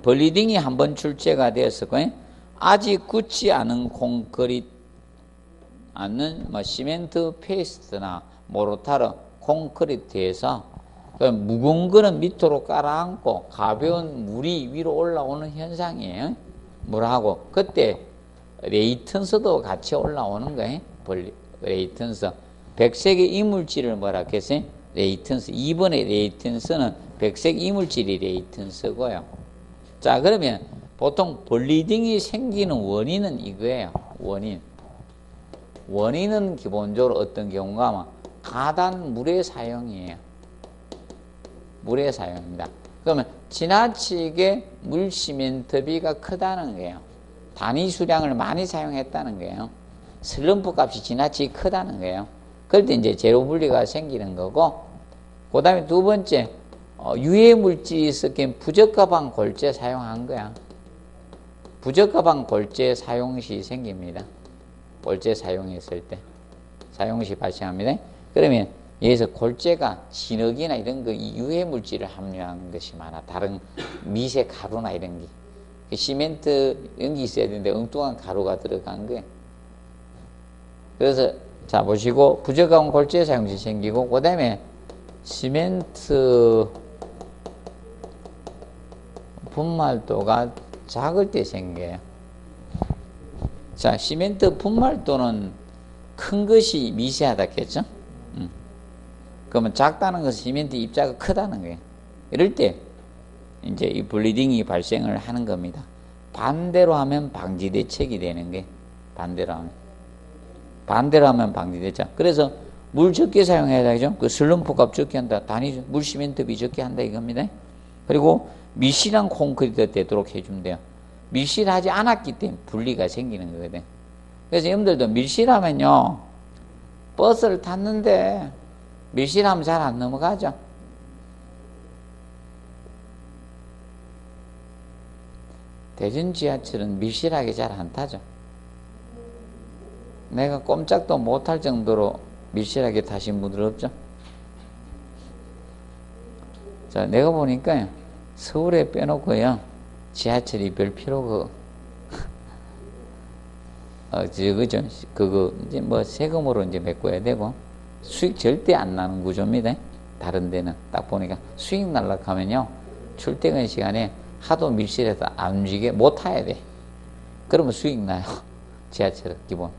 블리딩이 한번 출제가 되었었고, 아직 굳지 않은 콘크리트, 시멘트 페이스트나 모르타르 콘크리트에서 무거운 거는 밑으로 깔아앉고 가벼운 물이 위로 올라오는 현상이에요. 물하고 그때 레이턴스도 같이 올라오는 거예요. 레이턴스. 백색의 이물질을 뭐라 했어요? 레이턴스. 2번의 레이턴스는 백색 이물질이 레이턴스고요. 자, 그러면 보통 블리딩이 생기는 원인은 이거예요. 원인은 기본적으로 어떤 경우가 하면 가단 물의 사용이에요. 물의 사용입니다. 그러면 지나치게 물 시멘트비가 크다는 거예요. 단위 수량을 많이 사용했다는 거예요. 슬럼프 값이 지나치게 크다는 거예요. 그럴 때 이제 제로 분리가 생기는 거고, 그 다음에 두 번째, 유해 물질이 섞인 부적합한 골재 사용한 거야. 부적합한 골재 사용 시 생깁니다. 골재 사용했을 때. 사용 시 발생합니다. 그러면 여기서 골재가 진흙이나 이런 거 유해 물질을 함유한 것이 많아. 다른 미세 가루나 이런 게. 시멘트 이런 게 있어야 되는데 엉뚱한 가루가 들어간 거예요. 그래서 자 보시고 부적합한 골재 사용 시 생기고, 그 다음에 시멘트 분말도가 작을 때 생겨요. 자, 시멘트 분말도는 큰 것이 미세하다 했죠? 그러면 작다는 것은 시멘트 입자가 크다는 거예요. 이럴 때 이제 이 블리딩이 발생을 하는 겁니다. 반대로 하면 방지 대책이 되는 게, 반대로 하면 방지 대책. 그래서 물 적게 사용해야 되죠. 그 슬럼프 값 적게 한다. 단위 물 시멘트비 적게 한다 이겁니다. 그리고 밀실한 콘크리트 되도록 해주면 돼요. 밀실하지 않았기 때문에 분리가 생기는 거거든. 그래서 여러분들도 밀실하면요, 버스를 탔는데 밀실하면 잘 안 넘어가죠. 대전 지하철은 밀실하게 잘 안 타죠. 내가 꼼짝도 못할 정도로 밀실하게 타신 분들 없죠? 자, 내가 보니까 서울에 빼놓고요, 지하철이 별 필요가 그거 이제 뭐 세금으로 이제 메꿔야 되고 수익 절대 안 나는 구조입니다. 다른 데는 딱 보니까 수익 날락하면요, 출퇴근 시간에 하도 밀실해서 안 움직여 못 타야 돼. 그러면 수익 나요. 지하철은 기본.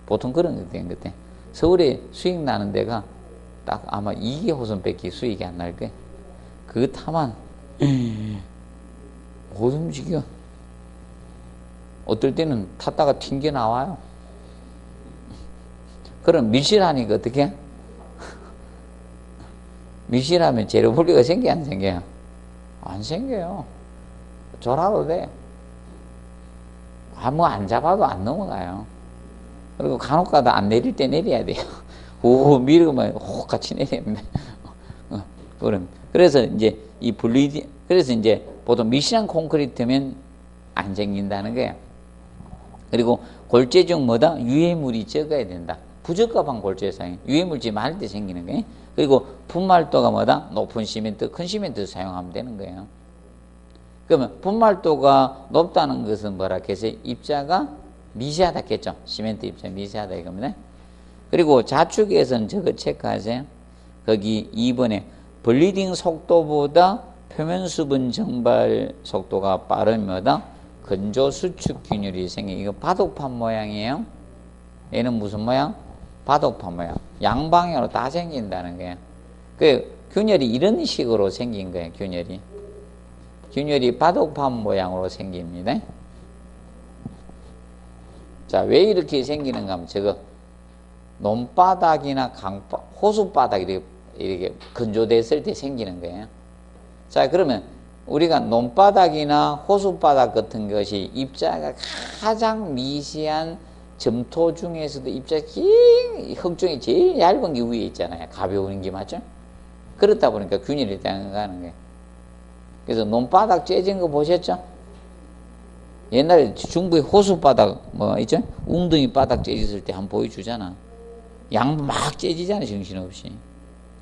보통 그런 거 된 것 같아. 서울에 수익 나는 데가 딱 아마 2기호선밖에 수익이 안 날 거야. 그거 타면 못 움직여. 어떨 때는 탔다가 튕겨 나와요. 그럼 밀실하니까 어떻게? 밀실하면 제로 분리가 생겨 안 생겨요? 안 생겨요. 졸아도 돼. 뭐 안 잡아도 안 넘어가요. 그리고 간혹 가다 안 내릴 때 내려야 돼요. 오, 밀으면 혹 같이 내립니다. 그래서 이제 이 블리딩, 그래서 이제 보통 미실한 콘크리트면 안 생긴다는 거예요. 그리고 골재 중 뭐다? 유해물이 적어야 된다. 부적합한 골재 사용, 유해물질 많을 때 생기는 거예요. 그리고 분말도가 뭐다? 높은 시멘트, 큰 시멘트 사용하면 되는 거예요. 그러면 분말도가 높다는 것은 뭐라 했어요? 입자가 미세하다겠죠. 시멘트 입자 미세하다 이겁니다. 그리고 자축에서는 저거 체크하세요. 거기 2번에 블리딩 속도보다 표면 수분 증발 속도가 빠르면다 건조 수축 균열이 생겨. 이거 바둑판 모양이에요. 얘는 무슨 모양? 바둑판 모양. 양방향으로 다 생긴다는 거예요. 그 균열이 이런 식으로 생긴 거예요. 균열이 바둑판 모양으로 생깁니다. 자, 왜 이렇게 생기는가 하면 저거 논바닥이나 호수바닥이 이렇게 건조됐을 때 생기는 거예요. 자, 그러면 우리가 논바닥이나 호수바닥 같은 것이 입자가 가장 미세한 점토 중에서도 입자가 흙 중에 제일 얇은 게 위에 있잖아요. 가벼운 게 맞죠? 그렇다 보니까 균열이 당가는 거예요. 그래서 논바닥 째진 거 보셨죠? 옛날에 중부의 호수바닥 뭐 있죠? 웅덩이 바닥 째졌을 때 한번 보여주잖아. 양 막 째지잖아, 정신없이.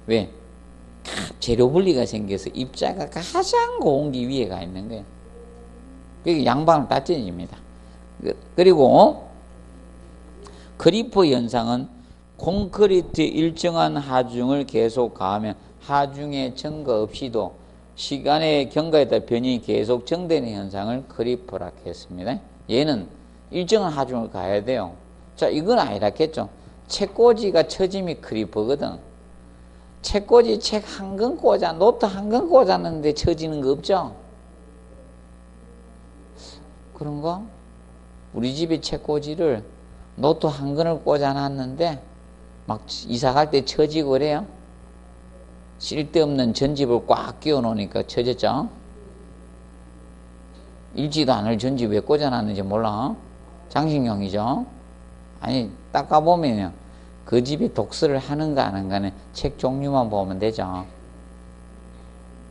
왜? 재료 분리가 생겨서 입자가 가장 고온기 위에 가 있는 거예요. 그게 양방으로 다 째집니다. 그리고 크리퍼 현상은 콘크리트의 일정한 하중을 계속 가하면 하중의 증가 없이도 시간의 경과에 따라 변이 계속 정되는 현상을 크리퍼라고 했습니다. 얘는 일정한 하중을 가야 돼요. 자, 이건 아니라겠죠. 책꽂이가 처짐이 크리퍼거든. 책꽂이 책 한 권 꽂아, 노트 한 권 꽂았는데 처지는 거 없죠? 그런가? 우리 집에 책꽂이를 노트 한 권을 꽂아놨는데 막 이사 갈 때 처지고 그래요? 쓸데없는 전집을 꽉 끼워 놓으니까 처졌죠? 읽지도 않을 전집 왜 꽂아놨는지 몰라? 장식용이죠? 아니, 닦아보면요. 그 집에 독서를 하는가 안 하는가는 책 종류만 보면 되죠.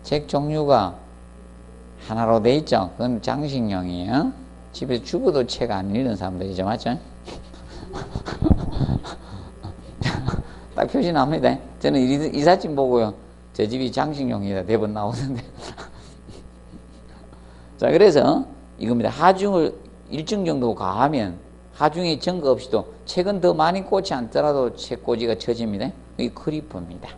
책 종류가 하나로 돼 있죠. 그건 장식용이에요. 집에 죽어도 책 안 읽는 사람들이죠. 맞죠? 딱 표시 나옵니다. 저는 이 사진 보고요. 저 집이 장식용이다. 대본 나오는데. 자, 그래서 이겁니다. 하중을 일정 정도 가하면 하중의 증거 없이도 책은 더 많이 꽂지 않더라도 책꽂이가 처집니다. 이게 크리퍼입니다.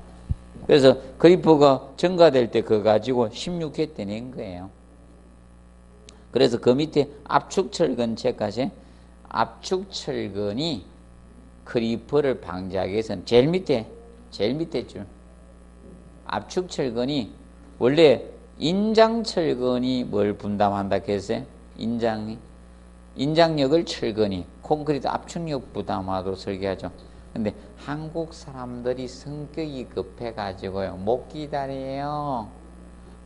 그래서 크리퍼가 증가될 때 그거 가지고 16회 때 낸 거예요. 그래서 그 밑에 압축철근 체크하세요. 압축철근이 크리퍼를 방지하기 위해서는 제일 밑에 줄. 압축철근이 원래 인장철근이 뭘 분담한다 했어요? 인장력을 철근이 콘크리트 압축력 부담하도록 설계하죠. 근데 한국 사람들이 성격이 급해가지고요. 못 기다려요.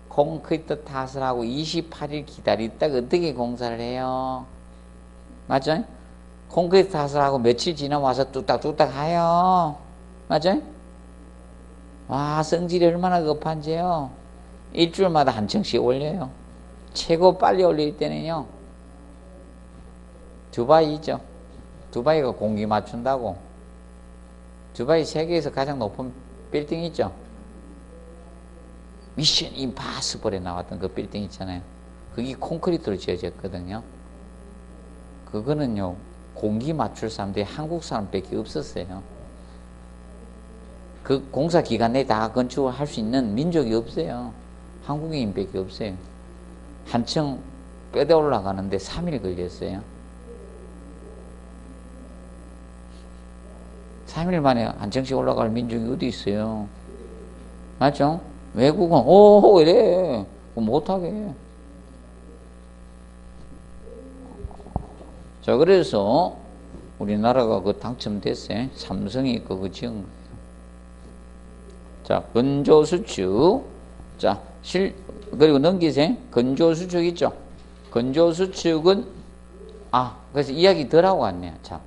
콘크리트 탓을 하고 28일 기다렸다가 어떻게 공사를 해요? 맞죠? 콘크리트 탓을 하고 며칠 지나 와서 뚝딱뚝딱 하요. 맞죠? 와, 성질이 얼마나 급한지요. 일주일마다 한 층씩 올려요. 최고 빨리 올릴 때는요. 두바이죠. 두바이가 공기 맞춘다고. 두바이 세계에서 가장 높은 빌딩 있죠. 미션 임파서블에 나왔던 그 빌딩 있잖아요. 그게 콘크리트로 지어졌거든요. 그거는요, 공기 맞출 사람들이 한국 사람밖에 없었어요. 그 공사 기간 내에 다 건축을 할 수 있는 민족이 없어요. 한국인밖에 없어요. 한층 뼈대 올라가는데 3일 걸렸어요. 3일 만에 한층씩 올라갈 민족이 어디 있어요? 맞죠? 외국은 오 이래 못하게. 자, 그래서 우리나라가 그 당첨됐어요. 삼성이 그거 지은 거예요. 자, 건조수축. 자, 그리고 넘기세요. 건조수축 있죠? 건조수축은 그래서 이야기 덜 하고 왔네요. 자,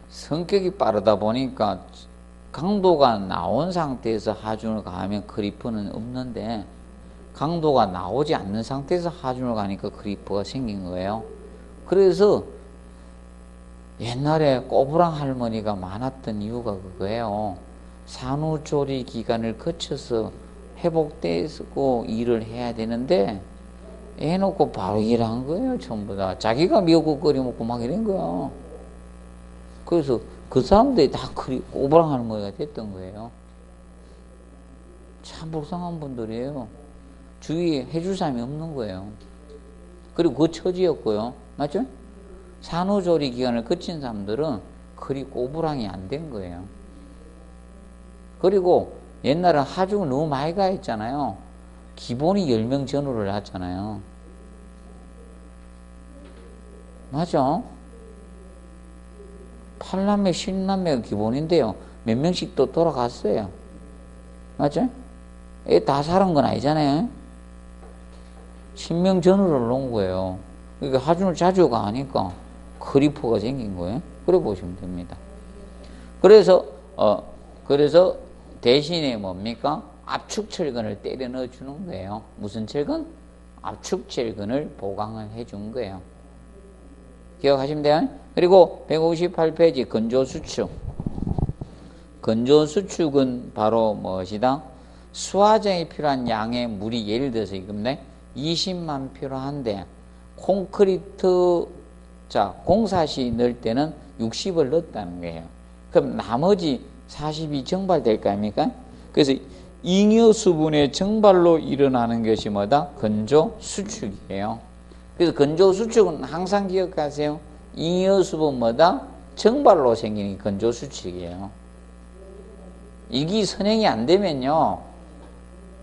성격이 빠르다 보니까 강도가 나온 상태에서 하중을 가하면 크리퍼는 없는데 강도가 나오지 않는 상태에서 하중을 가니까 크리퍼가 생긴 거예요. 그래서 옛날에 꼬부랑 할머니가 많았던 이유가 그거예요. 산후조리 기간을 거쳐서 회복되고 일을 해야 되는데 해놓고 바로 일한 거예요. 전부 다 자기가 미역국 끓여 먹고 막 이런 거야. 그래서 그 사람들이 다 꼬부랑 할머니가 됐던 거예요. 참 불쌍한 분들이에요. 주위에 해줄 사람이 없는 거예요. 그리고 그 처지였고요. 맞죠? 산후조리 기간을 거친 사람들은 그리 꼬부랑이 안 된 거예요. 그리고 옛날엔 하중을 너무 많이 가했잖아요. 기본이 10명 전후를 하잖아요. 맞아? 8남매, 10남매가 기본인데요. 몇 명씩 또 돌아갔어요. 맞죠? 애 다 살은 건 아니잖아요. 10명 전후를 놓은 거예요. 그러니까 하중을 자주 가니까 크리퍼가 생긴 거예요. 그래 보시면 됩니다. 그래서 대신에 뭡니까? 압축철근을 때려 넣어 주는 거예요. 무슨 철근? 압축철근을 보강을 해 준 거예요. 기억하시면 돼요. 그리고 158페이지 건조수축. 건조수축은 바로 무엇이다? 수화장에 필요한 양의 물이 예를 들어서 이겁니다. 20만 필요한데 콘크리트 공사시 넣을 때는 60을 넣었다는 거예요. 그럼 나머지 40이 정발될 거 아닙니까? 그래서 잉여 수분의 정발로 일어나는 것이 뭐다? 건조 수축이에요. 그래서 건조 수축은 항상 기억하세요. 잉여 수분 뭐다? 정발로 생기는 건조 수축이에요. 이게 선행이 안 되면요,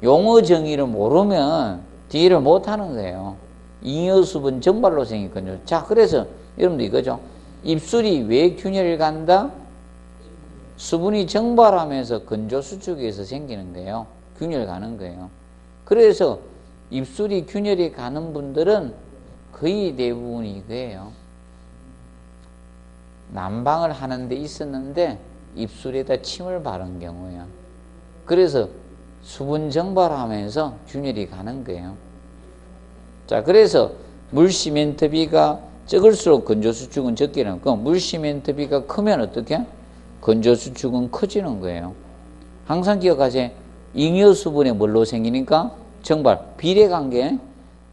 용어 정의를 모르면 뒤를 못 하는 거예요. 잉여 수분 정발로 생긴 건조. 자, 그래서 여러분들 이거죠. 입술이 왜 균열을 간다? 수분이 정발하면서 건조 수축에서 생기는 거예요. 균열 가는 거예요. 그래서 입술이 균열이 가는 분들은 거의 대부분이 이거예요. 난방을 하는 데 있었는데 입술에다 침을 바른 경우야. 그래서 수분 정발하면서 균열이 가는 거예요. 자, 그래서 물 시멘트비가 적을수록 건조 수축은 적게 나요. 그럼 물 시멘트비가 크면 어떻게? 건조 수축은 커지는 거예요. 항상 기억하세요. 잉여 수분이 뭘로 생기니까? 정발. 비례관계.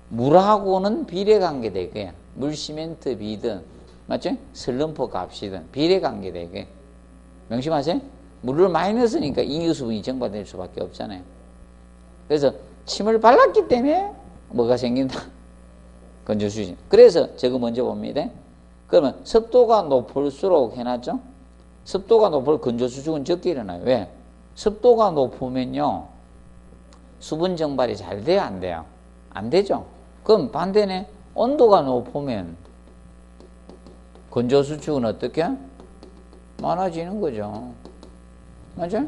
물하고는 비례관계 되게. 물 시멘트 비든, 맞죠? 슬럼프 값이든 비례관계 되게. 명심하세요. 물을 많이 넣었으니까 잉여 수분이 정발될 수밖에 없잖아요. 그래서 침을 발랐기 때문에 뭐가 생긴다? 건조 수축. 그래서 저거 먼저 봅니다. 그러면 습도가 높을수록 해놨죠? 습도가 높을 건조 수축은 적게 일어나요. 왜? 습도가 높으면요, 수분 정발이 잘 돼요, 안 돼요? 안 되죠. 그럼 반대네. 온도가 높으면 건조 수축은 어떻게? 많아지는 거죠. 맞죠?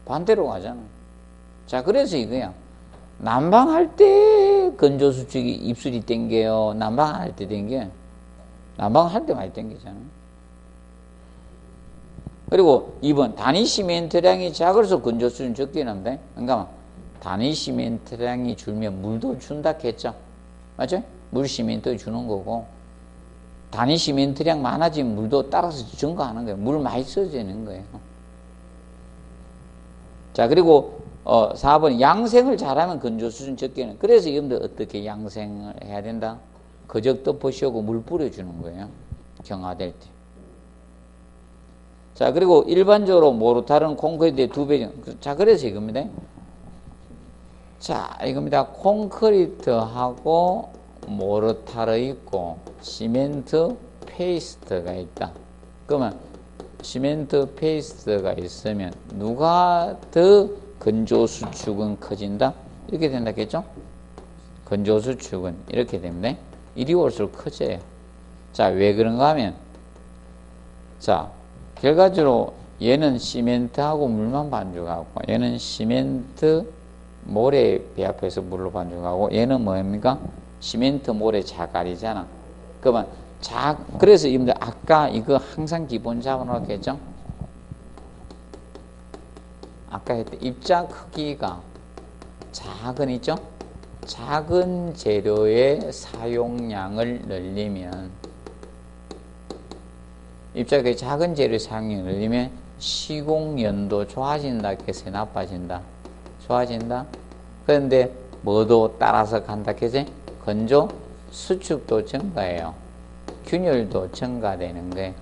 반대로 가잖아. 자, 그래서 이거야. 난방할 때 건조 수축이 입술이 땡겨요? 난방 안 할 때 땡겨요? 난방할 때 많이 땡기잖아. 그리고 2번, 단위 시멘트량이 작을수록 건조 수준 적게 납니다. 그러니까 단위 시멘트량이 줄면 물도 준다 했죠. 맞죠? 물 시멘트 주는 거고, 단위 시멘트량 많아지면 물도 따라서 증가하는 거예요. 물 많이 써지는 거예요. 자, 그리고 4번, 양생을 잘하면 건조 수준 적게는. 그래서 여러분들 어떻게 양생을 해야 된다? 거적 덮으시고 물 뿌려주는 거예요. 경화될 때. 자, 그리고 일반적으로 모르타르는 콘크리트의 2배. 자, 그래서 이겁니다. 자, 이겁니다. 콘크리트하고 모르타르 있고 시멘트 페이스트가 있다. 그러면 시멘트 페이스트가 있으면 누가 더 건조 수축은 커진다? 이렇게 된다겠죠? 건조 수축은 이렇게 됩니다. 이리 올수록 커져요. 자, 왜 그런가 하면, 자, 결과적으로 얘는 시멘트하고 물만 반죽하고, 얘는 시멘트 모래 배합해서 물로 반죽하고, 얘는 뭡니까? 시멘트 모래 자갈이잖아. 그러면 그래서 여러분들 아까 이거 항상 기본 잡아놓겠죠? 아까 했던 입자 크기가 작은 있죠? 작은 재료의 사용량을 늘리면 입자가 작은 재료의 사용량을 늘리면 시공연도 좋아진다 해서 나빠진다. 좋아진다. 그런데 뭐도 따라서 간다 해서 건조 수축도 증가해요. 균열도 증가되는 거예요.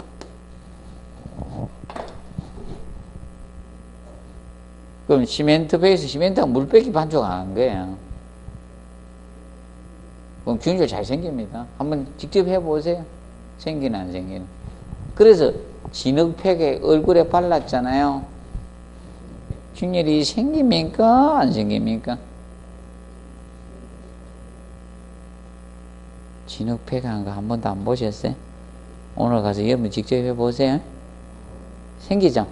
그럼 시멘트 베이스, 시멘트가 물빼기 반죽 안 한 거예요. 그럼 균열 잘 생깁니다. 한번 직접 해보세요. 생기나 안 생기나. 그래서 진흙팩에 얼굴에 발랐잖아요. 균열이 생깁니까? 안 생깁니까? 진흙팩 하는 거 한 번도 안 보셨어요? 오늘 가서 여러분 직접 해보세요. 생기죠?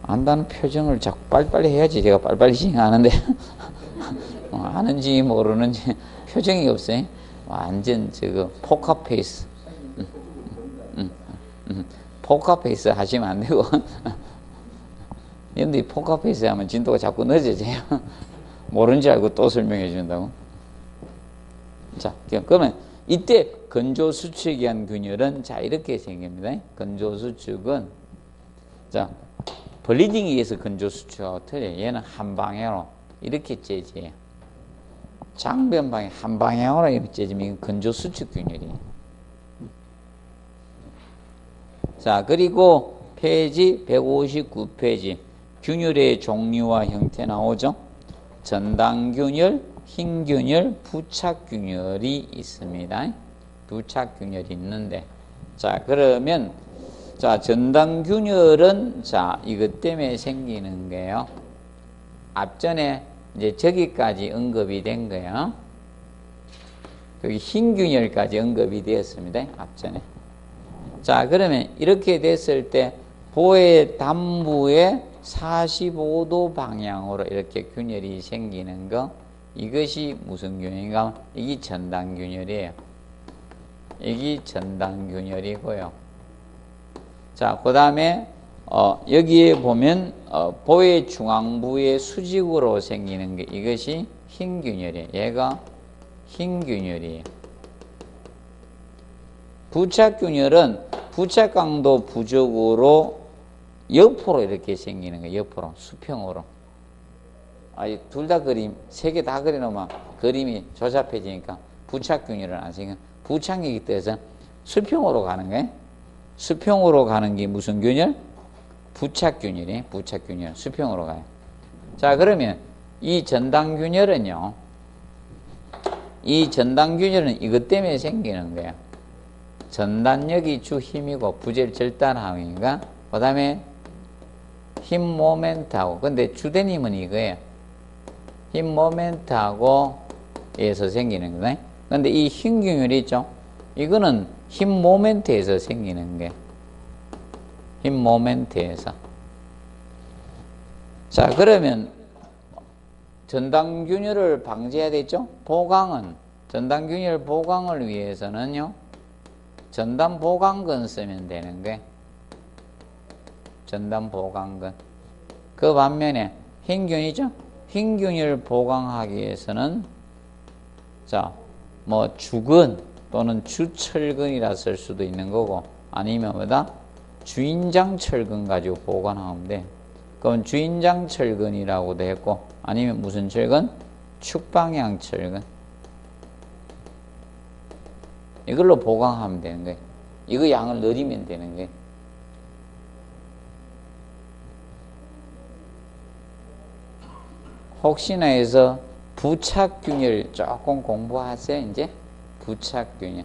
안다는 표정을 자꾸 빨리빨리 해야지 제가 빨리빨리 진행하는데 아는지 모르는지 표정이 없어요. 완전 저거 포카페이스. 포카페이스 하시면 안 되고 여러분들이 포카페이스 하면 진도가 자꾸 늦어져요. 모르는 줄 알고 또 설명해 준다고. 자, 그러면 이때 건조수축에 의한 균열은 자 이렇게 생깁니다. 건조수축은 자 블리딩에 의해서 건조수축하고 틀려요. 얘는 한 방향으로 이렇게 째져요. 장변방향 한 방향으로 이렇게 째지면 이건 건조수축균열이에요. 자 그리고 페이지 159페이지 균열의 종류와 형태 나오죠. 전당균열, 흰균열, 부착균열이 있습니다. 부착균열이 있는데 자 그러면 자 전당균열은 자 이것 때문에 생기는 거예요. 앞전에 이제 저기까지 언급이 된 거예요. 여기 흰균열까지 언급이 되었습니다. 앞전에. 자 그러면 이렇게 됐을 때 보의 단부에 45도 방향으로 이렇게 균열이 생기는 거 이것이 무슨 균열인가? 이게 전당균열이에요. 이게 전당균열이고요. 자 그 다음에 여기에 보면 보의 중앙부에 수직으로 생기는 게 이것이 흰균열이에요. 얘가 흰균열이에요. 부착균열은 부착 강도 부족으로 옆으로 이렇게 생기는 거예요. 옆으로 수평으로. 둘 다 그림 세 개 다 그려놓으면 그림이 조잡해지니까 부착균열은 안 생겨. 부착력이 떠서 수평으로 가는 거예요. 수평으로 가는 게 무슨 균열? 부착균열이에요. 부착균열 수평으로 가요. 자 그러면 이 전당균열은요. 이 전당균열은 이것 때문에 생기는 거예요. 전단력이 주 힘이고 부재를 절단하니까 그 다음에 힘 모멘트하고 근데 주된 힘은 이거예요. 힘 모멘트하고 에서 생기는 거네. 근데 이 흰균열이 있죠. 이거는 힘 모멘트에서 생기는 게 힘 모멘트에서. 자 그러면 전당균열을 방지해야 되죠. 보강은 전당균열 보강을 위해서는요. 전단 보강근 쓰면 되는 게 전단 보강근. 그 반면에 흰균이죠. 흰균열 보강하기 위해서는 자 뭐 주근 또는 주철근이라 쓸 수도 있는 거고 아니면 뭐다 주인장철근 가지고 보관하면 돼. 그럼 주인장철근이라고도 했고 아니면 무슨 철근? 축방향철근. 이걸로 보강하면 되는 거예요. 이거 양을 늘리면 되는 거예요. 혹시나 해서 부착균열 조금 공부하세요. 이제 부착균열.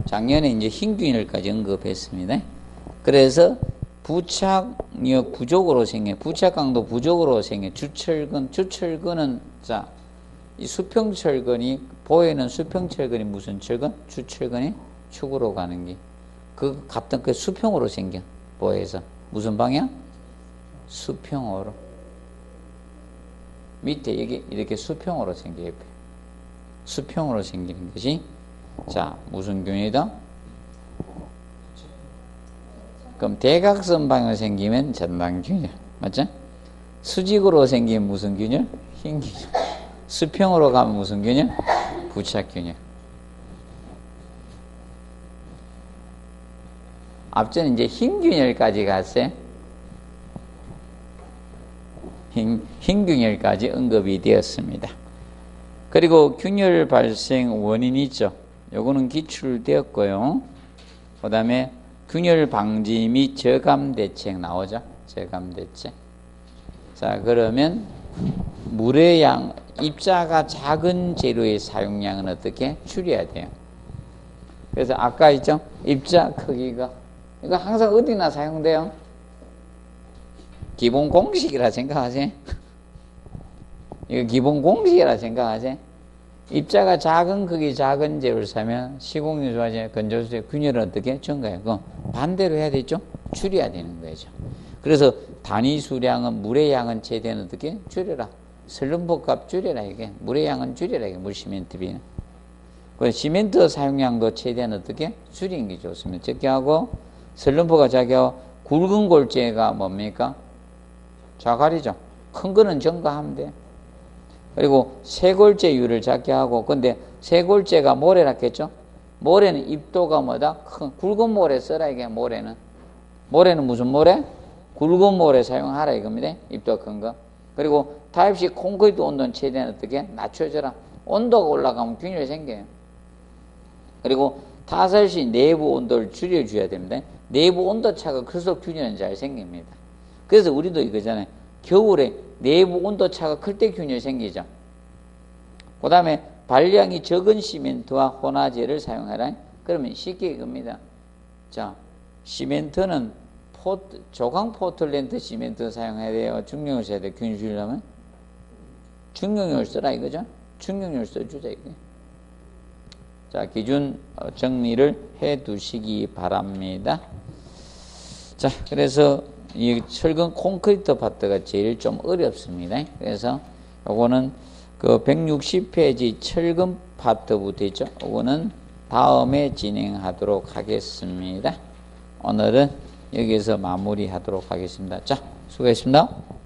작년에 이제 흰균열까지 언급했습니다. 그래서 부착력 부족으로 생겨, 부착 강도 부족으로 생겨 주철근, 주철근은 자, 이 수평철근이 보이는 수평철근이 무슨 철근? 주철근이 축으로 가는 게 그 같은 그 수평으로 생겨 보에서 무슨 방향? 수평으로. 밑에 이게 이렇게 수평으로 생겨요. 수평으로 생기는 것이 자, 무슨 균이다? 그럼 대각선 방향으로 생기면 전방균열. 맞죠? 수직으로 생기면 무슨 균열? 흰균열. 수평으로 가면 무슨 균열? 부착균열. 앞전에 이제 흰균열까지 갔어요. 흰균열까지 언급이 되었습니다. 그리고 균열 발생 원인이 있죠. 요거는 기출되었고요. 그 다음에 균열 방지 및 저감 대책 나오죠. 저감 대책. 자, 그러면 물의 양, 입자가 작은 재료의 사용량은 어떻게 줄여야 돼요? 그래서 아까 있죠? 입자 크기가. 이거 항상 어디나 사용돼요? 기본 공식이라 생각하세요? 이거 기본 공식이라 생각하세요? 입자가 작은 크기, 작은 재료를 사면 시공률 좋아지면 건조수의 균열은 어떻게 증가해요? 그럼 반대로 해야 되죠? 줄여야 되는 거죠. 그래서 단위 수량은 물의 양은 최대한 어떻게? 줄여라. 설름포 값 줄여라, 이게. 물의 양은 줄여라, 이게. 물 시멘트 비는. 그래서 시멘트 사용량도 최대한 어떻게? 줄이는 게 좋습니다. 적게 하고, 설름포가 작게하고, 굵은 골재가 뭡니까? 자갈이죠. 큰 거는 증가하면 돼요. 그리고 쇠골재율을 작게 하고, 근데 쇠골재가 모래라겠죠? 모래는 입도가 뭐다? 큰, 굵은 모래 써라, 이게 모래는. 모래는 무슨 모래? 굵은 모래 사용하라, 이겁니다. 입도 큰 거. 그리고 타입식 콘크리트 온도는 최대한 어떻게? 낮춰져라. 온도가 올라가면 균열이 생겨요. 그리고 타설시 내부 온도를 줄여줘야 됩니다. 내부 온도차가 클수록 균열은 잘 생깁니다. 그래서 우리도 이거잖아요. 겨울에 내부 온도차가 클 때 균열이 생기죠. 그 다음에 발량이 적은 시멘트와 혼화제를 사용하라. 그러면 쉽게 이겁니다. 자, 시멘트는 조강 포틀랜드 시멘트 사용해야 돼요? 중용을 써야 돼요? 균일 줄이려면? 중용을 써라 이거죠? 중용을 써주자 이거. 자, 기준 정리를 해 두시기 바랍니다. 자, 그래서 이 철근 콘크리트 파트가 제일 좀 어렵습니다. 그래서 요거는 그 160페이지 철근 파트부터 있죠. 요거는 다음에 진행하도록 하겠습니다. 오늘은 여기서 마무리하도록 하겠습니다. 자, 수고했습니다.